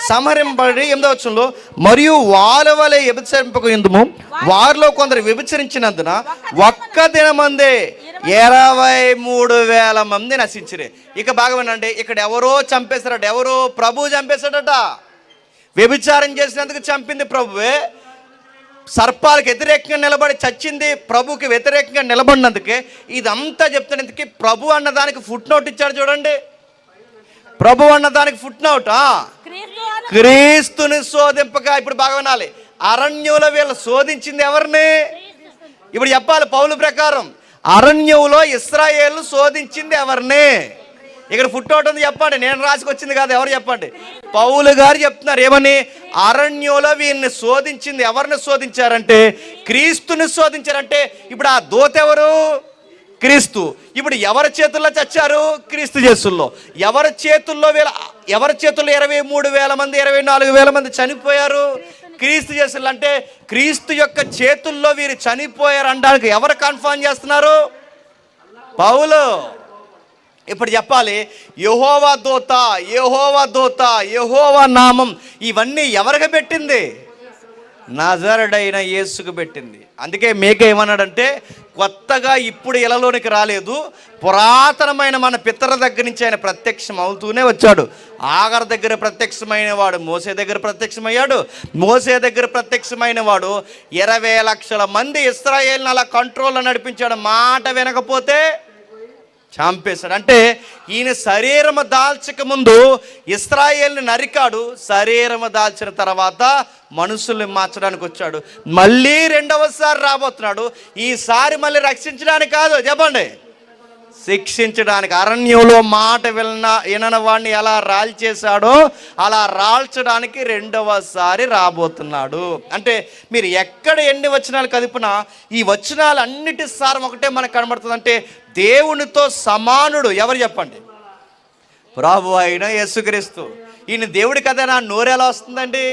సంహరింపబడి. 8వ వచనంలో, మరియు వాళ్ళ వలె వ్యభిచరింపక యుందుము, వారిలో కొందరు వ్యభిచరించినందున ఒక్క దినమందే 23,000 మంది నశించిరి. ఇక బాగా వినండి, ఇక్కడ ఎవరో చంపేశారట. ఎవరు? ప్రభు చంపేశాడట. వ్యభిచారం చేసినందుకు చంపింది ప్రభువే. సర్పాలకు వ్యతిరేకంగా నిలబడి చచ్చింది ప్రభుకి వ్యతిరేకంగా నిలబడినందుకే. ఇదంతా చెప్తున్నందుకు ప్రభు అన్నదానికి ఫుట్ నోట్ ఇచ్చాడు. చూడండి, ప్రభు అన్నదానికి ఫుట్ నోట్. క్రీస్తుని శోధింపగా. ఇప్పుడు బాగా వినాలి, అరణ్యంలో వీళ్ళు శోధించింది ఎవరిని? ఇప్పుడు చెప్పాలి పౌలు ప్రకారం. అరణ్యంలో ఇశ్రాయేలు శోధించింది ఎవరిని? ఇక్కడ ఫుట్ నోట్ ఉంది. చెప్పండి, నేను రాసుకొచ్చింది కాదు. ఎవరు? చెప్పండి. పౌలు గారు చెప్తున్నారు. ఏమని? అరణ్యంలో వీరిని శోధించింది. ఎవరిని శోధించారంటే క్రీస్తుని శోధించారంటే ఇప్పుడు ఆ దూత ఎవరు? క్రీస్తు. ఇప్పుడు ఎవరి చేతుల్లో చచ్చారు? క్రీస్తు చేతుల్లో. ఎవరి చేతుల్లో 23,000 మంది 24,000 మంది చనిపోయారు? క్రీస్తు చేతుల్లో. అంటే క్రీస్తు యొక్క చేతుల్లో వీరు చనిపోయారు అనడానికి ఎవరు కన్ఫర్మ్ చేస్తున్నారు? పౌలు. ఇప్పుడు చెప్పాలి, యెహోవా దూత, యెహోవా దూత, యెహోవా నామం, ఇవన్నీ ఎవరికి పెట్టింది? నజరుడైన యేసుకు పెట్టింది. అందుకే మేక ఏమన్నాడంటే, కొత్తగా ఇప్పుడు ఇలలోనికి రాలేదు, పురాతనమైన మన పితరుల దగ్గర నుంచి ఆయన ప్రత్యక్షం అవుతూనే వచ్చాడు. ఆగర్ దగ్గర ప్రత్యక్షమైన వాడు మోసే దగ్గర ప్రత్యక్షమయ్యాడు. మోసే దగ్గర ప్రత్యక్షమైన వాడు 20 లక్షల మంది ఇశ్రాయేలుని అలా కంట్రోల్లో నడిపించాడు. మాట వినకపోతే చంపేశాడు. అంటే ఈయన శరీరము దాల్చక ముందు ఇశ్రాయేలుని నరికాడు, శరీరము దాల్చిన తర్వాత మనుషుల్ని మార్చడానికి వచ్చాడు. మళ్ళీ రెండవసారి రాబోతున్నాడు. ఈసారి మళ్ళీ రక్షించడానికి కాదు, చెప్పండి, శిక్షించడానికి. అరణ్యంలో మాట వినని వాడిని ఎలా రాల్చేశాడో అలా రాల్చడానికి రెండవసారి రాబోతున్నాడు. అంటే మీరు ఎక్కడ ఎన్ని వచనాలు కదిపినా ఈ వచనాలు అన్నిటి సారం ఒకటే మనకు కనబడుతుంది. అంటే దేవునితో సమానుడు ఎవరు చెప్పండి? ప్రభు అయిన యేసుక్రీస్తు. ఈయన దేవుడి కదా నా నోరు ఎలా వస్తుందండి?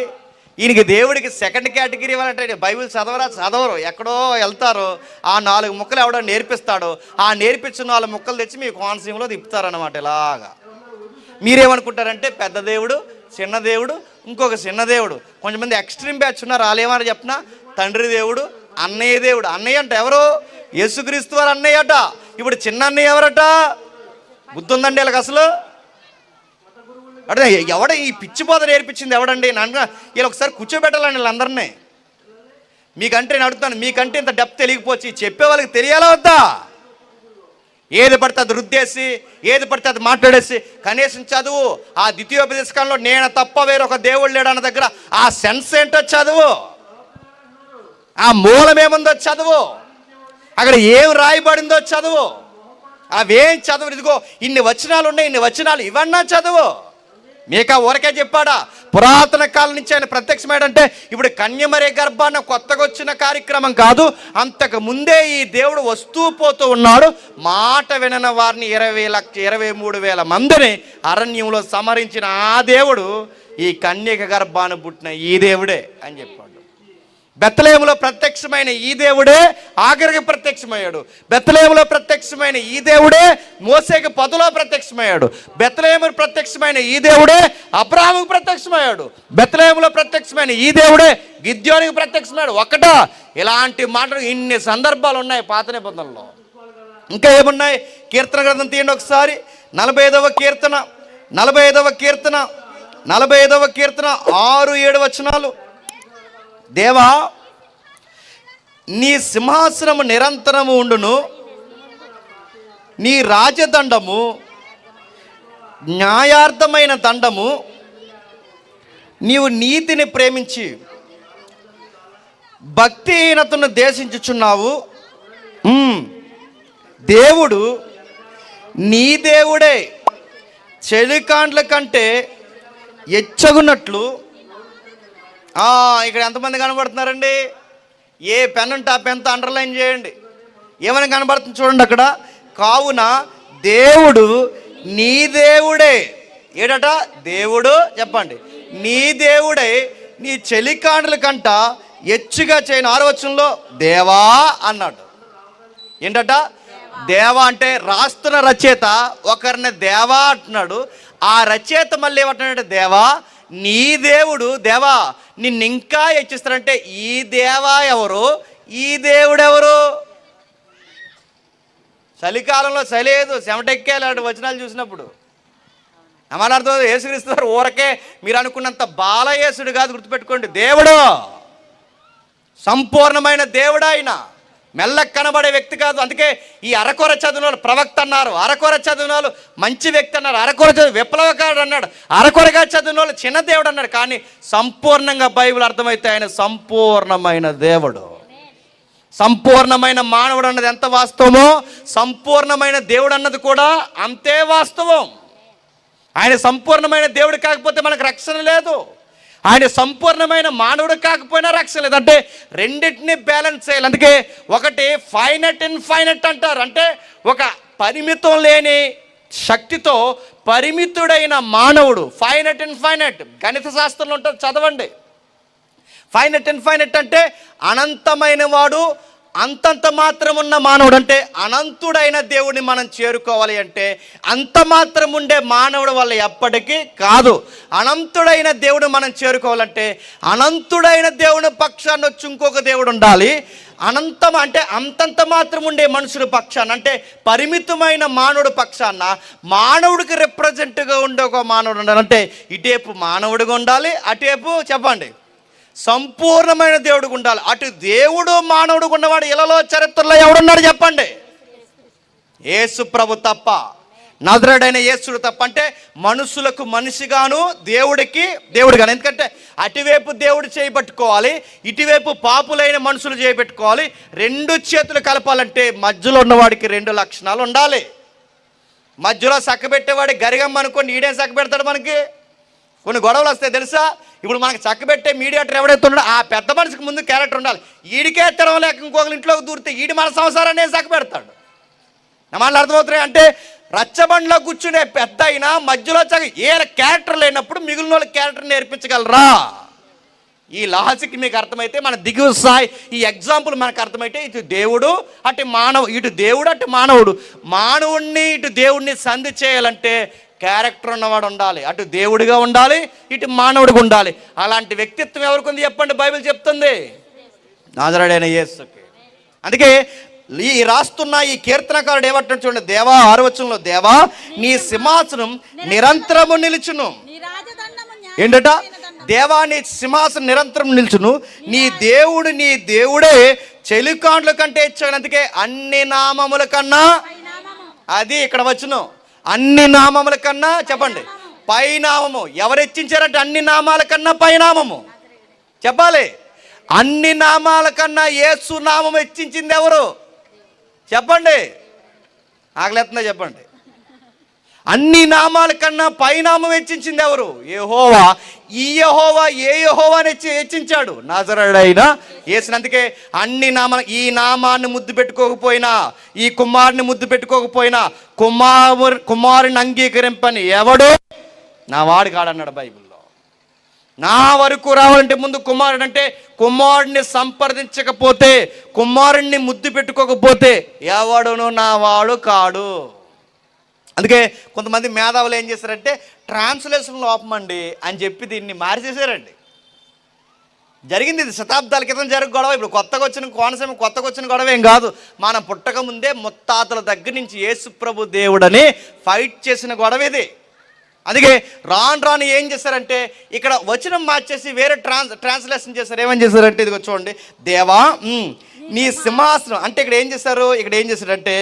ఈయనకి దేవుడికి సెకండ్ కేటగిరీ ఇవ్వాలంటే బైబిల్ చదవరు, ఎక్కడో వెళ్తారు, ఆ 4 ముక్కలు ఎవడో నేర్పిస్తాడు, ఆ నేర్పించిన 4 ముక్కలు తెచ్చి మీ కోనసీమలో తిప్పుతారన్నమాట. ఇలాగా మీరేమనుకుంటారంటే పెద్ద దేవుడు, చిన్న దేవుడు, ఇంకొక చిన్న దేవుడు. కొంతమంది ఎక్స్ట్రీమ్ బ్యాచ్ ఉన్నారు, వాళ్ళేమని చెప్పినా తండ్రి దేవుడు, అన్నయ్య దేవుడు. అన్నయ్య అంటే ఎవరు? యేసుక్రీస్తు వారు అన్నయ్య అట. ఇప్పుడు చిన్న అన్నయ్య ఎవరట? గుర్తుందండి వీళ్ళకి అసలు? అంటే ఎవడ ఈ పిచ్చి బోధ నేర్పించింది ఎవడండి? వీళ్ళు ఒకసారి కూర్చోబెట్టాలండి వీళ్ళందరినీ. మీకంటే నేను అడుగుతాను, మీకంటే ఇంత డెప్త్ తెలియకపోవచ్చు, చెప్పే వాళ్ళకి తెలియాలా వద్దా? ఏది పడితే అది రుద్దేసి, ఏది పడితే అది మాట్లాడేసి, కనీసం చదువు. ఆ ద్వితీయోపదేశకాలంలో నేను తప్ప వేరొక దేవుడు లేడన్న దగ్గర ఆ సెన్స్ ఏంటో చదువు, ఆ మూలం ఏముందో చదువు, అక్కడ ఏం రాయబడిందో చదువు. అవేం చదువు? ఇదిగో ఇన్ని వచనాలు ఉన్నాయి, ఇన్ని వచనాలు ఇవన్నా చదువు. మీకా ఊరకే చెప్పాడా? పురాతన కాలం నుంచి ఆయన ప్రత్యక్షమయ్యాడంటే ఇప్పుడు కన్యమరే గర్భాన్ని కొత్తగా వచ్చిన కార్యక్రమం కాదు, అంతకు ముందే ఈ దేవుడు వస్తూ పోతూ ఉన్నాడు. మాట వినని వారిని 23,000 మందిని అరణ్యంలో సంహరించిన ఆ దేవుడు ఈ కన్యక గర్భాన్ని పుట్టిన ఈ దేవుడే అని చెప్పాడు. బెత్లెహేములో ప్రత్యక్షమైన ఈ దేవుడే ఆఖరికి ప్రత్యక్షమయ్యాడు. బెత్లెహేములో ప్రత్యక్షమైన ఈ దేవుడే మోసేకి పొదలో ప్రత్యక్షమయ్యాడు. బెత్లెహేములో ప్రత్యక్షమైన ఈ దేవుడే అబ్రాహాముకు ప్రత్యక్షమయ్యాడు. బెత్లెహేములో ప్రత్యక్షమైన ఈ దేవుడే గిద్యోనికి ప్రత్యక్షమయ్యాడు. ఒక్కట ఇలాంటి మాటలు ఇన్ని సందర్భాలు ఉన్నాయి పాత నిబంధనలో. ఇంకా ఏమున్నాయి? కీర్తన గ్రంథం తీయండి ఒకసారి. 45వ కీర్తన 6-7 వచనాలు. దేవా, నీ సింహాసనము నిరంతరము ఉండును, నీ రాజదండము న్యాయార్థమైన దండము, నీవు నీతిని ప్రేమించి భక్తిహీనతను దేశించుచున్నావు. దేవుడు నీ దేవుడే చెలికాండ్ల కంటే ఎచ్చగున్నట్లు. ఇక్కడ ఎంతమంది కనబడుతున్నారండి? ఏ పెన్ ఉంటే ఆ పెన్తో అండర్లైన్ చేయండి. ఏమని కనబడుతుంది చూడండి అక్కడ. కావున దేవుడు నీ దేవుడే. ఏడట? దేవుడు చెప్పండి, నీ దేవుడే నీ చెలికాండ్ల కంట ఎచ్చుగా చేయను. 6వ వచనంలో దేవా అన్నాడు. ఏంటట? దేవా అంటే రాస్తున్న రచయిత ఒకరిని దేవా అంటున్నాడు. ఆ రచయిత మళ్ళీ ఏమంటున్నాడు? దేవా, నీ దేవుడు. దేవా, నిన్ను ఇంకా హెచ్చిస్తారంటే ఈ దేవా ఎవరు? ఈ దేవుడు ఎవరు? చలికాలంలో చలేదు, చెమటెక్కేలాంటి వచనాలు చూసినప్పుడు ఏమని అర్థం? యేసుక్రీస్తు ఊరకే మీరు అనుకున్నంత బాలయేసుడు కాదు, గుర్తుపెట్టుకోండి. దేవుడు సంపూర్ణమైన దేవుడు. ఆయన మెల్లకి కనబడే వ్యక్తి కాదు. అందుకే ఈ అరకొర చదివిన వాళ్ళు ప్రవక్త అన్నారు, అరకొర చదివిన వాళ్ళు మంచి వ్యక్తి అన్నారు, అరకొర చదివి విప్లవకారుడు అన్నాడు, అరకొరగా చదివిన వాళ్ళు చిన్న దేవుడు అన్నాడు. కానీ సంపూర్ణంగా బైబిల్ అర్థమైతే ఆయన సంపూర్ణమైన దేవుడు, సంపూర్ణమైన మానవుడు అన్నది ఎంత వాస్తవమో సంపూర్ణమైన దేవుడు అన్నది కూడా అంతే వాస్తవం. ఆయన సంపూర్ణమైన దేవుడు కాకపోతే మనకు రక్షణ లేదు, ఆయన సంపూర్ణమైన మానవుడు కాకపోయినా రక్షణ లేదు. అంటే రెండింటినీ బ్యాలెన్స్ చేయాలి. అందుకే ఒకటి ఫైనట్ ఇన్ఫైనట్ అంటారు. అంటే ఒక పరిమితం లేని శక్తితో పరిమితుడైన మానవుడు. ఫైనట్ ఇన్ఫైనట్ గణిత శాస్త్రంలో ఉంటుంది, చదవండి. ఫైనట్ ఇన్ఫైనట్ అంటే అనంతమైన వాడు, అంతంత మాత్రం ఉన్న మానవుడు అంటే అనంతుడైన దేవుడిని మనం చేరుకోవాలి అంటే అంత మాత్రం ఉండే మానవుడు వల్ల ఎప్పటికీ కాదు. అనంతుడైన దేవుడు మనం చేరుకోవాలంటే అనంతుడైన దేవుని పక్షాన్ని వచ్చి ఇంకొక దేవుడు ఉండాలి. అనంతం అంటే అంతంత మాత్రం ఉండే మనుషుల పక్షాన అంటే పరిమితమైన మానవుడు పక్షాన మానవుడికి రిప్రజెంట్గా ఉండే ఒక మానవుడు ఉండాలంటే ఇటేపు మానవుడిగా ఉండాలి, అటేపు చెప్పండి సంపూర్ణమైన దేవుడికి ఉండాలి. అటు దేవుడు మానవుడికి ఉన్నవాడు ఇలాలో చరిత్రలో ఎవడున్నాడు చెప్పండి? యేసు ప్రభు తప్ప, నజరేయుడైన యేసుడు తప్ప. అంటే మనుషులకు మనిషిగాను దేవుడికి దేవుడుగాను. ఎందుకంటే అటువైపు దేవుడు చేయబట్టుకోవాలి, ఇటువైపు పాపులైన మనుషులు చేయబెట్టుకోవాలి. రెండు చేతులు కలపాలంటే మధ్యలో ఉన్నవాడికి రెండు లక్షణాలు ఉండాలి. మధ్యలో చక్కబెట్టేవాడి గరిగమ్మ అనుకోండి, ఈడేం చక్కబెడతాడు? మనకి కొన్ని గొడవలు వస్తాయి తెలుసా? ఇప్పుడు మనకు చక్కబెట్టే మీడియేటర్ ఎవడైతే ఉన్నాడో ఆ పెద్ద మనిషికి ముందు క్యారెక్టర్ ఉండాలి. ఈడికే తెరం లేక ఇంకొకరి ఇంట్లోకి దూరితే ఈడి మన సంసారాన్ని చక్కబెడతాడు. నా మాటలు అర్థమవుతున్నాయి? అంటే రచ్చబండిలో కూర్చునే పెద్ద అయినా మధ్యలో ఏ క్యారెక్టర్ లేనప్పుడు మిగిలిన వాళ్ళకి క్యారెక్టర్ నేర్పించగలరా? ఈ లాజిక్ మీకు అర్థమైతే, మన దిగువ స్థాయి ఈ ఎగ్జాంపుల్ మనకు అర్థమైతే, ఇటు దేవుడు అటు మానవు, ఇటు దేవుడు అటు మానవుడు, మానవుడిని ఇటు దేవుడిని సంధి చేయాలంటే క్యారెక్టర్ ఉన్నవాడు ఉండాలి. అటు దేవుడిగా ఉండాలి, ఇటు మానవుడిగా ఉండాలి. అలాంటి వ్యక్తిత్వం ఎవరికి ఉంది చెప్పండి? బైబిల్ చెప్తుంది, నజరేయుడైన యేసుకి. అందుకే ఈ రాస్తున్న ఈ కీర్తనకారుడు ఏమంటాడు చూడండి, దేవా 6వ వచనంలో, దేవా నీ సింహాసనం నిరంతరము నిలుచును. ఏంటట? దేవా నీ సింహాసనం నిరంతరం నిలుచును, నీ దేవుడే చెలికాండ్ల కంటే ఇచ్చాడు. అందుకే అన్ని నామముల కన్నా, అది ఇక్కడ వచ్చును, అన్ని నామముల కన్నా చెప్పండి పైనామము. ఎవరు హెచ్చించారంటే అన్ని నామాల కన్నా పైనామము చెప్పాలి. అన్ని నామాల కన్నా యేసు నామం హెచ్చించింది ఎవరు చెప్పండి? ఆగలేస్తుందా చెప్పండి? అన్ని నామాల కన్నా పైనామం హెచ్చించింది ఎవరు? యెహోవా. ఈ యెహోవా ఏ యెహోవాని హెచ్చించాడు? నజరేయుడైన యేసుని. అందుకే అన్ని నామాలు, ఈ నామాన్ని ముద్దు పెట్టుకోకపోయినా, ఈ కుమారుని ముద్దు పెట్టుకోకపోయినా కుమారుని అంగీకరింపని ఎవడు నా వాడు కాడన్నాడు బైబిల్లో. నా వరకు రావాలంటే ముందు కుమారుడు. అంటే కుమారుడిని సంప్రదించకపోతే, కుమారుడిని ముద్దు పెట్టుకోకపోతే ఎవడును నా వాడు కాడు. అందుకే కొంతమంది మేధావులు ఏం చేశారంటే ట్రాన్స్లేషన్ లోపమండి అని చెప్పి దీన్ని మార్చేశారండి. జరిగింది ఇది శతాబ్దాల క్రితం జరిగే గొడవ. ఇప్పుడు కొత్తగా వచ్చిన కోనసీమ కొత్తగా వచ్చిన గొడవ ఏం కాదు. మనం పుట్టక ముందే ముత్తాతల దగ్గర నుంచి యేసు ప్రభు దేవుడని ఫైట్ చేసిన గొడవ ఇది. అందుకే రాను ఏం చేశారంటే ఇక్కడ వచనం మార్చేసి వేరే ట్రాన్స్లేషన్ చేశారు. ఏమని చేశారంటే ఇదిగో చూడండి, దేవా నీ సింహాసనం. అంటే ఇక్కడ ఏం చేశారంటే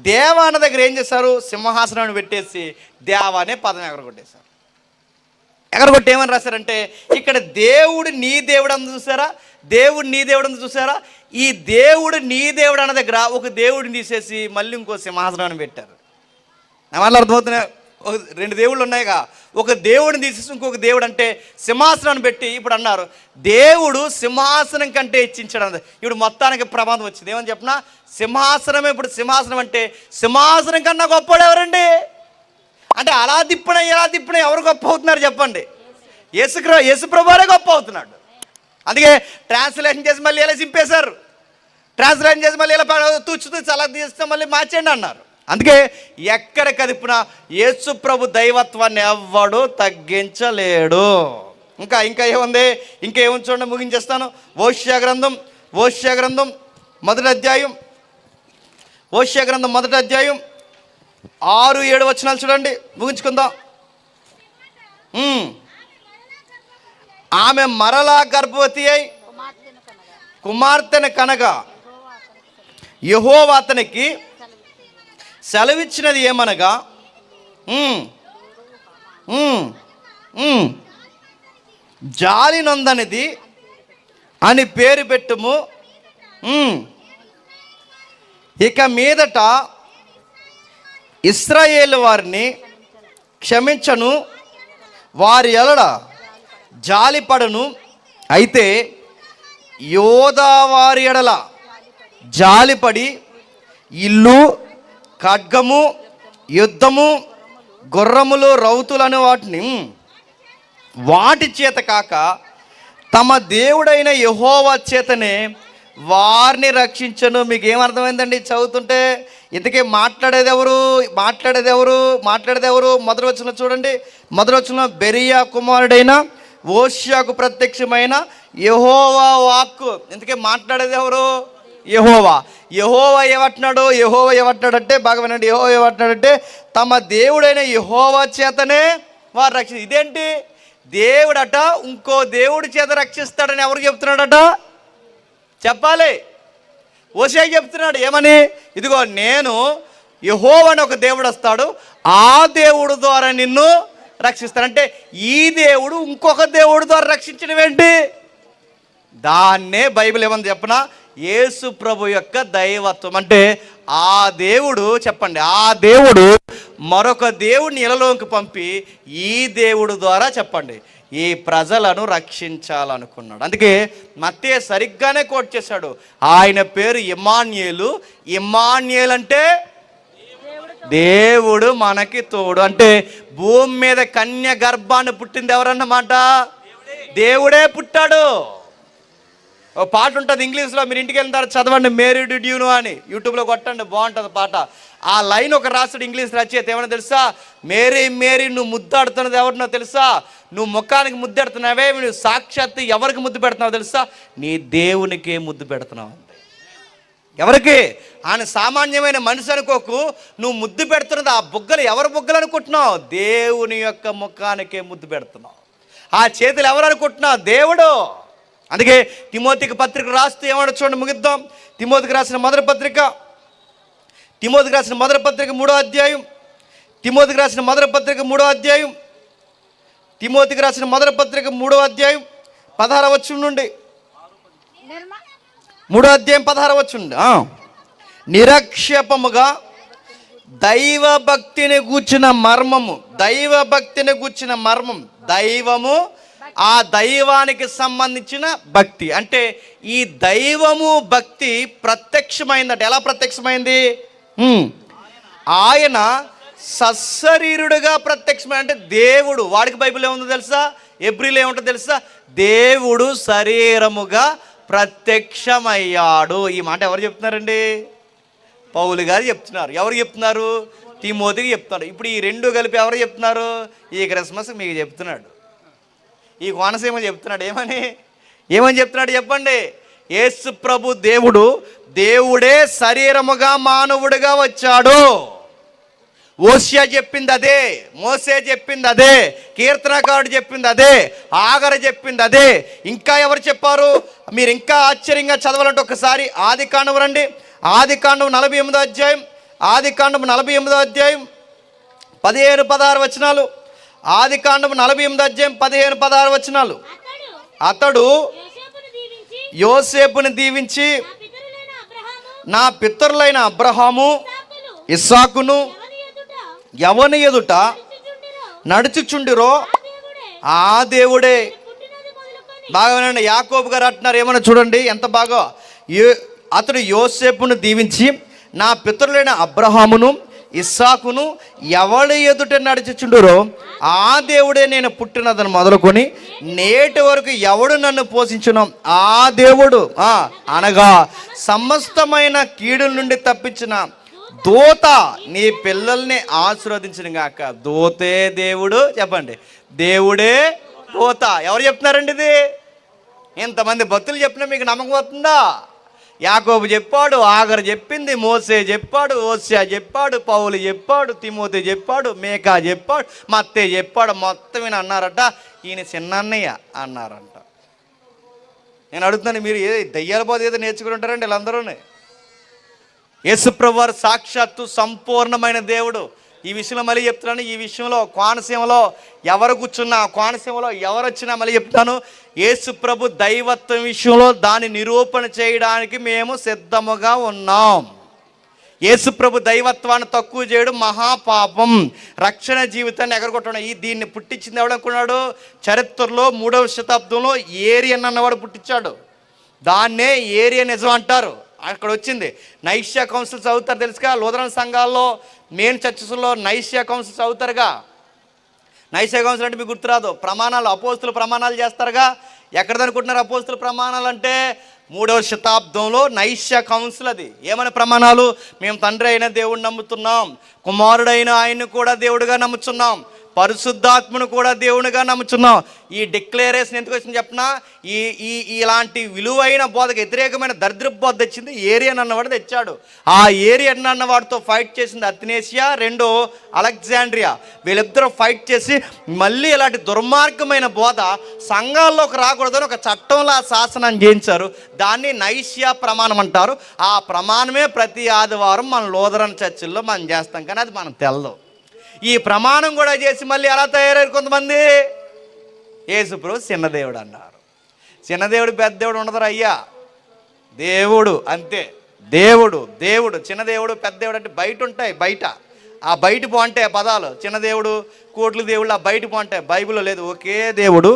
దేవా అన్న దగ్గర ఏం చేశారు? సింహాసనాన్ని పెట్టేసి దేవా అనే పదం ఎగరగొట్టేశారు. ఎగరగొట్టి ఏమని రాశారంటే ఇక్కడ దేవుడు నీ దేవుడు అందు చూసారా, దేవుడు నీ దేవుడు అందు చూసారా. ఈ దేవుడు నీ దేవుడు అన్న దగ్గర ఒక దేవుడిని తీసేసి మళ్ళీ ఇంకో సింహాసనాన్ని పెట్టారు. నా వల్ల అర్థమవుతున్నాయి? రెండు దేవుళ్ళు ఉన్నాయిగా, ఒక దేవుడిని తీసేసి ఇంకొక దేవుడు అంటే సింహాసనాన్ని పెట్టి ఇప్పుడు అన్నారు దేవుడు సింహాసనం కంటే హెచ్చించాడు అన్నది. ఇప్పుడు మొత్తానికి ప్రమాదం వచ్చింది. ఏమని చెప్పినా సింహాసనమే. ఇప్పుడు సింహాసనం అంటే సింహాసనం కన్నా గొప్పవాడు ఎవరండి? అంటే అలా తిప్పినా ఎలా తిప్పినా ఎవరు గొప్ప అవుతున్నారు చెప్పండి? యేసుప్రభువే గొప్ప అవుతున్నాడు. అందుకే ట్రాన్స్లేషన్ చేసి మళ్ళీ ఇలా చింపేశారు. ట్రాన్స్లేషన్ చేసి మళ్ళీ ఇలా తూచు అలా తీస్తే మళ్ళీ మార్చేయండి అన్నారు. అందుకే ఎక్కడ కదిపినా యేసు ప్రభు దైవత్వాన్ని ఎవ్వడు తగ్గించలేడు. ఇంకా ఏముంది? ఇంకేముంది చూడండి, ముగించేస్తాను. ఓషియా గ్రంథం మొదటి అధ్యాయం 6-7 వచనాలు చూడండి, ముగించుకుందాం. ఆమె మరలా గర్భవతి అయి కుమార్తెను కనగా యెహోవా అతనికి సెలవిచ్చినది ఏమనగా జాలి నొందనిది అని పేరు పెట్టుము. ఇక మీదట ఇశ్రాయేలు వారిని క్షమించను, వారి ఎడల జాలిపడను. అయితే యోధా వారి ఎడల జాలిపడి ఇల్లు, ఖడ్గము, యుద్ధము, గుర్రములు, రౌతులను వాటి చేత కాక తమ దేవుడైన యెహోవా చేతనే వారిని రక్షించను. మీకు ఏమర్థమైందండి చదువుతుంటే? ఇంతకీ మాట్లాడేది ఎవరు? మొదటి వచనం చూడండి. మొదటి వచనం, బెరియా కుమారుడైన ఓష్యాకు ప్రత్యక్షమైన యెహోవా వాక్కు. ఇంతకీ మాట్లాడేది ఎవరు? యెహోవా. యెహోవా ఏమంటున్నాడంటే, బాగా వినండి, యెహోవా ఏమంటున్నాడంటే, తమ దేవుడైన యెహోవా చేతనే వారు రక్షించారు. ఇదేంటి? దేవుడట ఇంకో దేవుడి చేత రక్షిస్తాడని ఎవరు చెప్తున్నాడట? చెప్పాలి. ఓషియా చెప్తున్నాడు ఏమని? ఇదిగో నేను యెహోవా అని ఒక దేవుడు వస్తాడు, ఆ దేవుడు ద్వారా నిన్ను రక్షిస్తానంటే ఈ దేవుడు ఇంకొక దేవుడు ద్వారా రక్షించడం ఏంటి? దాన్నే బైబిల్ ఏమని చెప్పనా, యేసు ప్రభు యొక్క దైవత్వం. అంటే ఆ దేవుడు, చెప్పండి, ఆ దేవుడు మరొక దేవుడిని ఇలలోకి పంపి ఈ దేవుడు ద్వారా, చెప్పండి, ఈ ప్రజలను రక్షించాలనుకున్నాడు. అందుకే మత్తయి సరిగ్గానే కోట్ చేశాడు. ఆయన పేరు ఇమ్మాన్యేలు. ఇమ్మాన్యేలు అంటే దేవుడు మనకి తోడు. అంటే భూమి మీద కన్య గర్భాన్ని పుట్టింది ఎవరన్నమాట? దేవుడే పుట్టాడు. ఓ పాట ఉంటుంది ఇంగ్లీష్లో, మీరు ఇంటికి వెళ్ళిన తర్వాత చదవండి, మేరీ డిడ్ యు నో అని యూట్యూబ్లో కొట్టండి, బాగుంటుంది పాట. ఆ లైన్ ఒక రాసుడు ఇంగ్లీష్ రచయిత ఏమన్నా తెలుసా? మేరీ మేరీ, నువ్వు ముద్దాడుతున్నది ఎవరినో తెలుసా? నువ్వు ముఖానికి ముద్దెడుతున్నావే, నువ్వు సాక్షాత్తు ఎవరికి ముద్దు పెడుతున్నావు తెలుసా? నీ దేవునికే ముద్దు పెడుతున్నావు. ఎవరికి? ఆయన సామాన్యమైన మనిషి అనుకోకు. నువ్వు ముద్దు పెడుతున్నది ఆ బుగ్గలు ఎవరి బుగ్గలు అనుకుంటున్నావు? దేవుని యొక్క ముఖానికే ముద్దు పెడుతున్నావు. ఆ చేతులు ఎవరు అనుకుంటున్నావు? దేవుడు. అందుకే తిమోతికి పత్రిక రాస్తూ ఏమన్నా చూడండి, ముగిద్దాం. తిమోతికి రాసిన మొదటి పత్రిక 3వ అధ్యాయం. తిమోతికి రాసిన మొదటి పత్రిక 3వ అధ్యాయం 16వ వచనం నుండి. 3వ అధ్యాయం 16వ వచనం నుండి. నిరక్షేపముగా దైవభక్తిని గూర్చిన మర్మము, దైవము ఆ దైవానికి సంబంధించిన భక్తి. అంటే ఈ దైవము భక్తి ప్రత్యక్షమైందట. ఎలా ప్రత్యక్షమైంది? ఆయన సశరీరుడుగా ప్రత్యక్షమైన, అంటే దేవుడు. వాడికి బైబిల్ ఏముందో తెలుసా? ఎబ్రిల్ ఏముంటుందో తెలుసా? దేవుడు శరీరముగా ప్రత్యక్షమయ్యాడు. ఈ మాట ఎవరు చెప్తున్నారండి? పౌలు గారు చెప్తున్నారు. ఎవరు చెప్తున్నారు? తిమోతికి చెప్తున్నారు. ఇప్పుడు ఈ రెండు కలిపి ఎవరు చెప్తున్నారు? ఈ క్రిస్మస్ మీకు చెప్తున్నాడు, ఈ కోనసీమ చెప్తున్నాడు. ఏమని చెప్తున్నాడు చెప్పండి? యేసు ప్రభు దేవుడే శరీరముగా మానవుడిగా వచ్చాడు. ఓషియా చెప్పింది అదే, మోసే చెప్పింది అదే, కీర్తనకారుడు చెప్పింది అదే, ఆగర చెప్పింది అదే. ఇంకా ఎవరు చెప్పారు? మీరు ఇంకా ఆశ్చర్యంగా చదవాలంటే ఒకసారి ఆదికాండం రండి. ఆదికాండం 48వ అధ్యాయం. 15-16 వచనాలు. ఆదికాండం 48వ అధ్యాయం 15-16 వచనాలు. అతడు యోసేపుని దీవించి, నా పితరులైన అబ్రహాము, ఇస్సాకును ఎవని ఎదుట నడుచుచుండిరో ఆ దేవుడే. బాగా వినండి, యాకోబు గారు అంటున్నారు ఏమన్నా చూడండి ఎంత బాగా. అతడు యోసేపును దీవించి, నా పితరులైన అబ్రహామును, ఇస్సాకును ఎవడి ఎదుట నడుచుచుండురో ఆ దేవుడే నేను పుట్టినదని మొదలుకొని నేటి వరకు ఎవడు నన్ను పోషించును ఆ దేవుడు, అనగా సమస్తమైన కీడుల నుండి తప్పించిన దూత నీ పిల్లల్ని ఆశీర్వదించిన గాక. దూతే దేవుడు, చెప్పండి, దేవుడే దూత. ఎవరు చెప్తున్నారండి ఇది? ఇంతమంది భక్తులు చెప్పినా మీకు నమ్మకం వస్తుందా? యాకోబు చెప్పాడు, ఆగరు చెప్పింది, మోసే చెప్పాడు, ఓషియా చెప్పాడు, పౌలు చెప్పాడు, తిమోతి చెప్పాడు, మేకా చెప్పాడు, మత్తయి చెప్పాడు. మొత్తం ఈయన అన్నారట, ఈయన చిన్నన్నయ్య అన్నారంట. నేను అడుగుతున్నాను, మీరు దయ్యాల బోధ ఏదో నేర్చుకుని ఉంటారండి వీళ్ళందరూ. యేసుప్రభు వారు సాక్షాత్తు సంపూర్ణమైన దేవుడు. ఈ విషయంలో మళ్ళీ చెప్తున్నాను. ఈ విషయంలో కోనసీమలో ఎవరు కూర్చున్నా, కోనసీమలో ఎవరు వచ్చినా మళ్ళీ చెప్తాను, యేసుప్రభు దైవత్వం విషయంలో దాన్ని నిరూపణ చేయడానికి మేము సిద్ధముగా ఉన్నాం. యేసుప్రభు దైవత్వాన్ని తక్కువ చేయడం మహాపాపం. రక్షణ జీవితాన్ని ఎగరగొట్టడం. దీన్ని పుట్టించింది ఎవడనుకున్నాడు? చరిత్రలో 3వ శతాబ్దంలో ఏరియన్ అన్నవాడు పుట్టించాడు. దాన్నే ఏరియనిజం అంటారు. అక్కడ వచ్చింది. నైష్యా కౌన్సిల్స్ అవుతారు తెలుసుగా. లూథరన్ సంఘాల్లో, మెయిన్ చర్చెస్లో నైష్యా కౌన్సిల్స్ అవుతారుగా. నైష్యా కౌన్సిల్ అంటే మీకు గుర్తురాదు. ప్రమాణాలు, అపోస్తులు ప్రమాణాలు చేస్తారుగా. ఎక్కడదనుకుంటున్నారు అపోస్తుల ప్రమాణాలు అంటే? 3వ శతాబ్దంలో నైష్య కౌన్సిల్. అది ఏమైనా ప్రమాణాలు? మేము తండ్రి అయిన దేవుడిని నమ్ముతున్నాం, కుమారుడైన ఆయన్ని కూడా దేవుడిగా నమ్ముతున్నాం, పరిశుద్ధాత్మను కూడా దేవునిగా నమ్ముతున్నాం. ఈ డిక్లరేషన్ ఎందుకు వచ్చింది చెప్పనా? ఇలాంటి విలువైన బోధకు వ్యతిరేకమైన దరిద్ర బోధ తెచ్చింది ఏరియన్ అన్నవాడు తెచ్చాడు. ఆ ఏరియన్ అన్నవాడితో ఫైట్ చేసింది అథెనేసియా, రెండో అలెగ్జాండ్రియా. వీళ్ళిద్దరూ ఫైట్ చేసి మళ్ళీ ఇలాంటి దుర్మార్గమైన బోధ సంఘాల్లోకి రాకూడదని ఒక చట్టంలో శాసనం చేయించారు. దాన్ని నైష్య ప్రమాణం అంటారు. ఆ ప్రమాణమే ప్రతి ఆదివారం మన లూథరన్ చర్చిల్లో మనం చేస్తాం, కానీ అది మనం తెలదు. ఈ ప్రమాణం కూడా చేసి మళ్ళీ ఎలా తయారయ్యారు కొంతమంది? యేసుప్రభు చిన్నదేవుడు అన్నారు. చిన్నదేవుడు పెద్ద దేవుడు ఉండదు అయ్యా, దేవుడు అంతే. దేవుడు దేవుడు చిన్నదేవుడు పెద్ద దేవుడు అంటే బయట ఉంటాయి. బయట ఆ బయట బాగుంటాయి పదాలు. చిన్నదేవుడు, కోట్లు దేవుళ్ళు, ఆ బయట బాగుంటాయి. బైబిల్లో లేదు. ఒకే దేవుడు.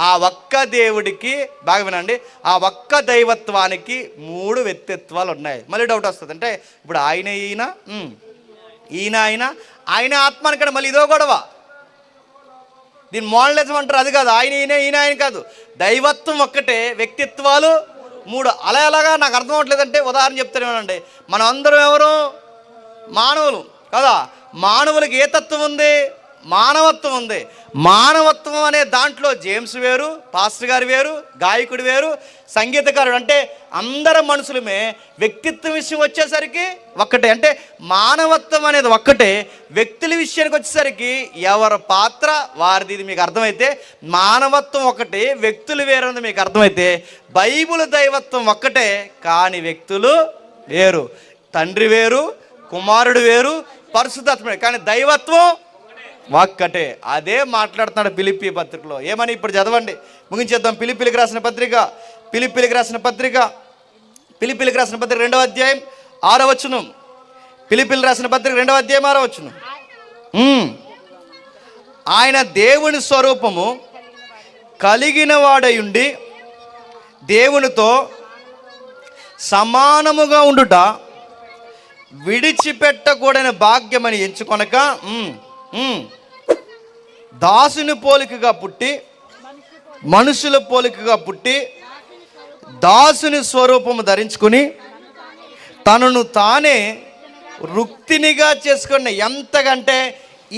ఆ ఒక్క దేవుడికి బాగా వినండి, ఆ ఒక్క దైవత్వానికి 3 వ్యక్తిత్వాలు ఉన్నాయి. మళ్ళీ డౌట్ వస్తుంది. అంటే ఇప్పుడు ఆయన ఈయన ఆయన ఆత్మ అనక్కడ మళ్ళీ ఇదో గొడవ. దీన్ని మోడలిజం అంటారు. అది కాదు. ఈయన ఆయన కాదు. దైవత్వం ఒక్కటే, వ్యక్తిత్వాలు 3. అలాగా నాకు అర్థం అవ్వట్లేదంటే ఉదాహరణ చెప్తాను ఏమనండి. మనం అందరం ఎవరు? మానవులు కదా. మానవులకి ఏ తత్వం ఉంది? మానవత్వం ఉంది. మానవత్వం అనే దాంట్లో జేమ్స్ వేరు, పాస్టర్ గారు వేరు, గాయకుడు వేరు, సంగీతకారుడు, అంటే అందరు మనుషులమే. వ్యక్తిత్వం విషయం వచ్చేసరికి ఒక్కటే. అంటే మానవత్వం అనేది ఒక్కటే. వ్యక్తుల విషయానికి వచ్చేసరికి ఎవరి పాత్ర వారిది. ఇది మీకు అర్థమైతే మానవత్వం ఒకటి, వ్యక్తులు వేరన్నది మీకు అర్థమైతే బైబిల్ దైవత్వం ఒక్కటే, కానీ వ్యక్తులు వేరు. తండ్రి వేరు, కుమారుడు వేరు, పరిశుద్ధాత్మ, కానీ దైవత్వం ఒక్కటే. అదే మాట్లాడుతున్నాడు ఫిలిప్పీ పత్రికలో. ఏమని ఇప్పుడు చదవండి, ముగించేద్దాం. ఫిలిప్పీలకు రాసిన పత్రిక 2వ అధ్యాయం 6వ వచనం. ఫిలిప్పీలకు రాసిన పత్రిక 2వ అధ్యాయం 6వ వచనం. ఆయన దేవుని స్వరూపము కలిగిన వాడయుండి దేవునితో సమానముగా ఉండుట విడిచిపెట్టకూడని భాగ్యమని ఎంచుకొనక దాసుని పోలికగా పుట్టి, మనుషుల పోలికగా పుట్టి, దాసుని స్వరూపము ధరించుకుని తనను తానే రుక్తినిగా చేసుకున్న. ఎంతకంటే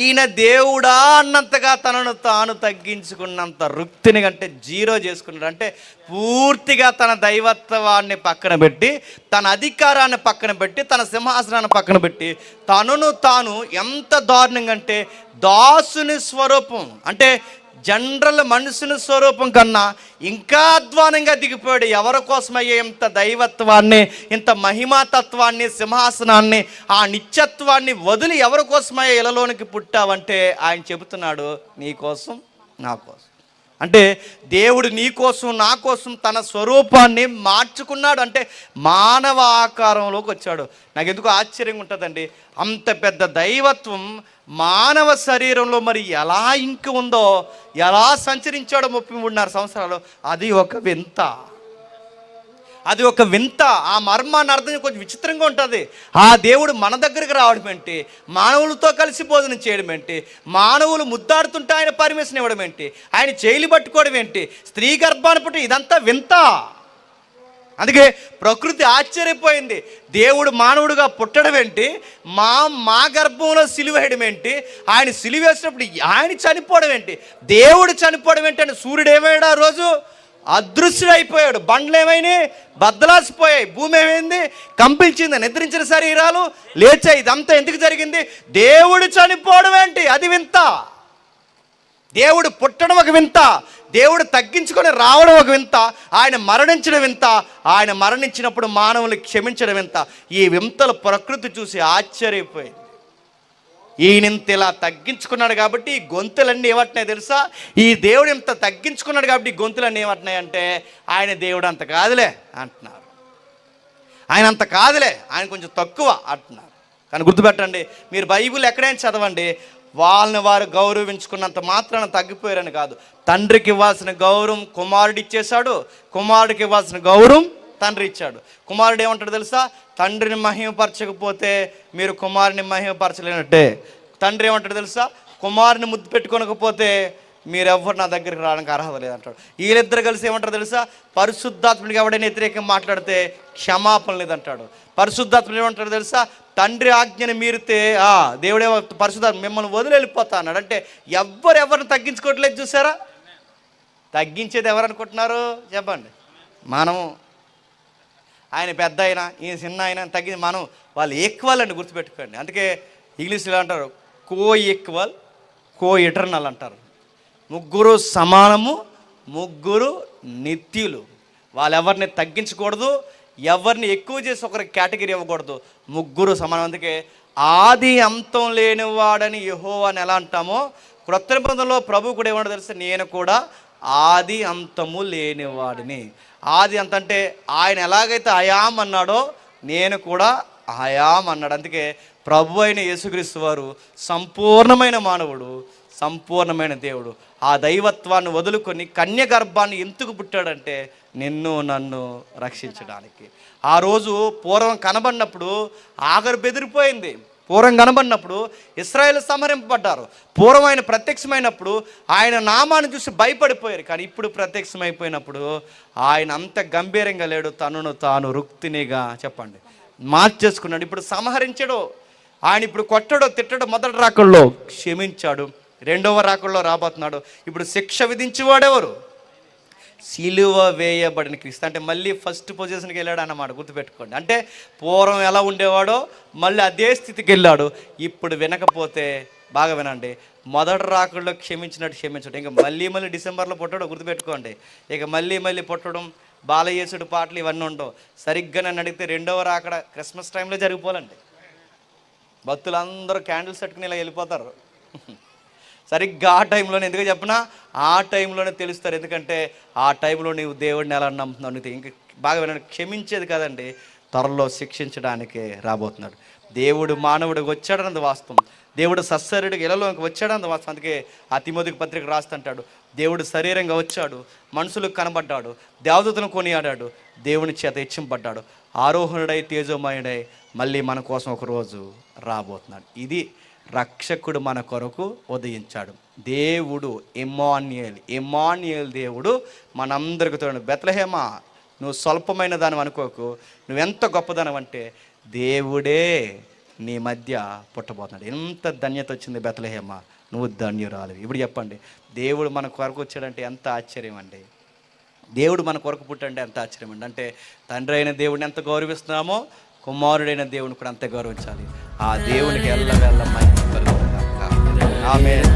ఈయన దేవుడా అన్నంతగా తనను తాను తగ్గించుకున్నంత రుక్తిని కంటే 0 చేసుకున్నాడు. అంటే పూర్తిగా తన దైవత్వాన్ని పక్కన పెట్టి, తన అధికారాన్ని పక్కన పెట్టి, తన సింహాసనాన్ని పక్కన పెట్టి తనను తాను ఎంత దారుణంగా అంటే దాసుని స్వరూపం, అంటే జనరల్ మనుషుని స్వరూపం కన్నా ఇంకా అధ్వానంగా దిగిపోయాడు. ఎవరి కోసమయ్యే ఇంత దైవత్వాన్ని, ఇంత మహిమాతత్వాన్ని, సింహాసనాన్ని, ఆ నిత్యత్వాన్ని వదిలి ఎవరి కోసమయ్యే ఇలలోనికి పుట్టావంటే ఆయన చెబుతున్నాడు, నీ కోసం, నా కోసం. అంటే దేవుడు నీ కోసం, నా కోసం తన స్వరూపాన్ని మార్చుకున్నాడు. అంటే మానవ ఆకారంలోకి వచ్చాడు. నాకు ఎందుకు ఆశ్చర్యంగా ఉంటుందండి, అంత పెద్ద దైవత్వం మానవ శరీరంలో మరి ఎలా ఇంక ఉందో, ఎలా సంచరించాడో 33.5 సంవత్సరాలు. అది ఒక వింత. ఆ మర్మాన్ని అర్థం కొంచెం విచిత్రంగా ఉంటుంది. ఆ దేవుడు మన దగ్గరికి రావడం ఏంటి, మానవులతో కలిసి భోజనం చేయడం ఏంటి, మానవులు ముద్దాడుతుంటే ఆయన పర్మిషన్ ఇవ్వడం ఏంటి, ఆయన చేయిలు పట్టుకోవడం ఏంటి, స్త్రీ గర్భాన్ని పుట్టి, ఇదంతా వింత. అందుకే ప్రకృతి ఆశ్చర్యపోయింది. దేవుడు మానవుడిగా పుట్టడం ఏంటి, మా గర్భంలో సిలువేయడం ఏంటి, ఆయన సిలువేసినప్పుడు ఆయన చనిపోవడం ఏంటి, దేవుడు చనిపోవడం ఏంటి అని సూర్యుడు ఏమయ్యాడు? ఆ రోజు అదృశ్యుడైపోయాడు. బండ్లు ఏమైనాయి? బద్దలాసిపోయాయి. భూమి ఏమైంది? కంపించింది. నిద్రించిన శరీరాలు లేచాయి. ఇదంతా ఎందుకు జరిగింది? దేవుడు చనిపోవడం ఏంటి? అది వింత. దేవుడు పుట్టడం ఒక వింత, దేవుడు తగ్గించుకొని రావడం ఒక వింత, ఆయన మరణించడం వింత, ఆయన మరణించినప్పుడు మానవులు క్షమించడం వింత. ఈ వింతల ప్రకృతి చూసి ఆశ్చర్యపోయింది. ఈయనంత ఇలా తగ్గించుకున్నాడు కాబట్టి ఈ గొంతులన్నీ ఏమంటున్నాయి తెలుసా? ఈ దేవుడు ఇంత తగ్గించుకున్నాడు కాబట్టి ఈ గొంతులన్నీ ఏమంటున్నాయి అంటే ఆయన దేవుడు అంత కాదులే అంటున్నారు, ఆయన అంత కాదులే, ఆయన కొంచెం తక్కువ అంటున్నారు. కానీ గుర్తుపెట్టండి, మీరు బైబిల్ ఎక్కడైనా చదవండి, వాళ్ళని వారు గౌరవించుకున్నంత మాత్రాన తగ్గిపోయారని కాదు. తండ్రికి ఇవ్వాల్సిన గౌరవం కుమారుడు ఇచ్చేశాడు, కుమారుడికి ఇవ్వాల్సిన గౌరవం తండ్రి ఇచ్చాడు. కుమారుడు ఏమంటాడు తెలుసా? తండ్రిని మహిమపరచకపోతే మీరు కుమారుని మహిమపరచలేనట్టే. తండ్రి ఏమంటాడు తెలుసా? కుమారుని ముద్దు పెట్టుకోనకపోతే మీరెవ్వరు నా దగ్గరికి రావడానికి అర్హత లేదంటాడు. వీళ్ళిద్దరు కలిసి ఏమంటారు తెలుసా? పరిశుద్ధాత్ముడికి ఎవడైనా వ్యతిరేకంగా మాట్లాడితే క్షమాపణ లేదంటాడు. పరిశుద్ధాత్ముడు ఏమంటాడు తెలుసా? తండ్రి ఆజ్ఞని మీరితే దేవుడే పరిశుద్ధాత్మ మిమ్మల్ని వదిలి వెళ్ళిపోతా అన్నాడు. అంటే ఎవరిని తగ్గించుకోవట్లేదు. చూసారా? తగ్గించేది ఎవరు అనుకుంటున్నారు చెప్పండి? మనం. ఆయన పెద్ద అయినా ఈయన చిన్న అయినా తగ్గించి మనం వాళ్ళు ఈక్వల్ అండి, గుర్తుపెట్టుకోండి. అందుకే ఇంగ్లీష్లో అంటారు కో ఈక్వల్ కో ఎటర్నల్ అంటారు. ముగ్గురు సమానము, ముగ్గురు నిత్యులు. వాళ్ళు ఎవరిని తగ్గించకూడదు, ఎవరిని ఎక్కువ చేసి ఒకరికి కేటగిరీ ఇవ్వకూడదు. ముగ్గురు సమానం. అందుకే ఆది అంతం లేనివాడని యెహోవా అని ఎలా అంటామో, క్రొత్త నిబంధనలో ప్రభు కూడా ఏమన్నా తెలుస్తే, నేను కూడా ఆది అంతము లేనివాడిని. ఆది అంత అంటే ఆయన ఎలాగైతే అయాం అన్నాడో నేను కూడా అయాం అన్నాడు. అందుకే ప్రభు అయిన యేసుక్రీస్తు వారు సంపూర్ణమైన మానవుడు, సంపూర్ణమైన దేవుడు. ఆ దైవత్వాన్ని వదులుకొని కన్య గర్భాన్ని ఎందుకు పుట్టాడంటే నిన్ను నన్ను రక్షించడానికి. ఆ రోజు పూర్వం కనబడినప్పుడు ఆగరు బెదిరిపోయింది. పూర్వం కనబడినప్పుడు ఇశ్రాయేలు సంహరింపబడ్డారు. పూర్వం ఆయన ప్రత్యక్షమైనప్పుడు ఆయన నామాన్ని చూసి భయపడిపోయారు. కానీ ఇప్పుడు ప్రత్యక్షమైపోయినప్పుడు ఆయన అంత గంభీరంగా లేడు, తనను తాను రుక్తినిగా చెప్పండి మార్చేసుకున్నాడు. ఇప్పుడు సంహరించడు ఆయన, ఇప్పుడు కొట్టడో తిట్టడో మొదటి రాకల్లో క్షమించాడు, రెండవ రాకల్లో రాబోతున్నాడు. ఇప్పుడు శిక్ష విధించేవాడెవరు? సిలువ వేయబడిన క్రీస్తు. అంటే మళ్ళీ ఫస్ట్ పొజిషన్కి వెళ్ళాడు అన్నమాట, గుర్తుపెట్టుకోండి. అంటే పూర్వం ఎలా ఉండేవాడో మళ్ళీ అదే స్థితికి వెళ్ళాడు. ఇప్పుడు వినకపోతే బాగా వినండి, మొదటి రాకల్లో క్షమించినట్టు క్షమించడం. ఇంకా మళ్ళీ డిసెంబర్లో పుట్టడం, గుర్తుపెట్టుకోండి. ఇక మళ్ళీ పుట్టడం, బాలయేసుడు పాటలు ఇవన్నీ ఉండవు. సరిగ్గా నన్ను అడిగితే రెండవ రాకడ క్రిస్మస్ టైంలో జరిగిపోవాలండి. భక్తులందరూ క్యాండిల్స్ పెట్టుకుని ఇలా వెళ్ళిపోతారు. సరిగ్గా ఆ టైంలోనే, ఎందుకు చెప్పినా ఆ టైంలోనే తెలుస్తారు. ఎందుకంటే ఆ టైంలో నీవు దేవుడిని ఎలా నమ్ముతున్నావు. నీకు ఇంకా బాగా వినండి, క్షమించేది కదండి, త్వరలో శిక్షించడానికే రాబోతున్నాడు. దేవుడు మానవుడికి వచ్చాడన్నది వాస్తవం. దేవుడు సశరీరుడికి ఇళ్ళలోకి వచ్చాడన్నది వాస్తవం. అందుకే ఆ తిమోతికి పత్రిక రాస్తుంటాడు, దేవుడు శరీరంగా వచ్చాడు, మనుషులకు కనబడ్డాడు, దేవదూతను కొనియాడాడు, దేవుని చేత హెచ్చింపడ్డాడు, ఆరోహణుడై తేజోమయుడై మళ్ళీ మన కోసం ఒకరోజు రాబోతున్నాడు. ఇది రక్షకుడు మన కొరకు ఉదయించాడు. దేవుడు ఎమ్మాన్యుయేల్ దేవుడు మనందరికి తోడు. బెత్లెహేమా, నువ్వు స్వల్పమైన దాని అనుకోకు, నువ్వెంత గొప్పదనం అంటే దేవుడే నీ మధ్య పుట్టబోతున్నాడు. ఎంత ధన్యత వచ్చింది బెత్లెహేమా, నువ్వు ధన్యురాలు. ఇప్పుడు చెప్పండి, దేవుడు మన కొరకు వచ్చాడంటే ఎంత ఆశ్చర్యం అండి. దేవుడు మన కొరకు పుట్టంటే ఎంత ఆశ్చర్యం అండి. అంటే తండ్రి అయిన దేవుడిని ఎంత గౌరవిస్తున్నామో కుమారుడైన దేవుని కూడా అంతే గౌరవించాలి. ఆ దేవునికి ఎల్లవేళ మహిమ కలుగును గాక. ఆమేన్.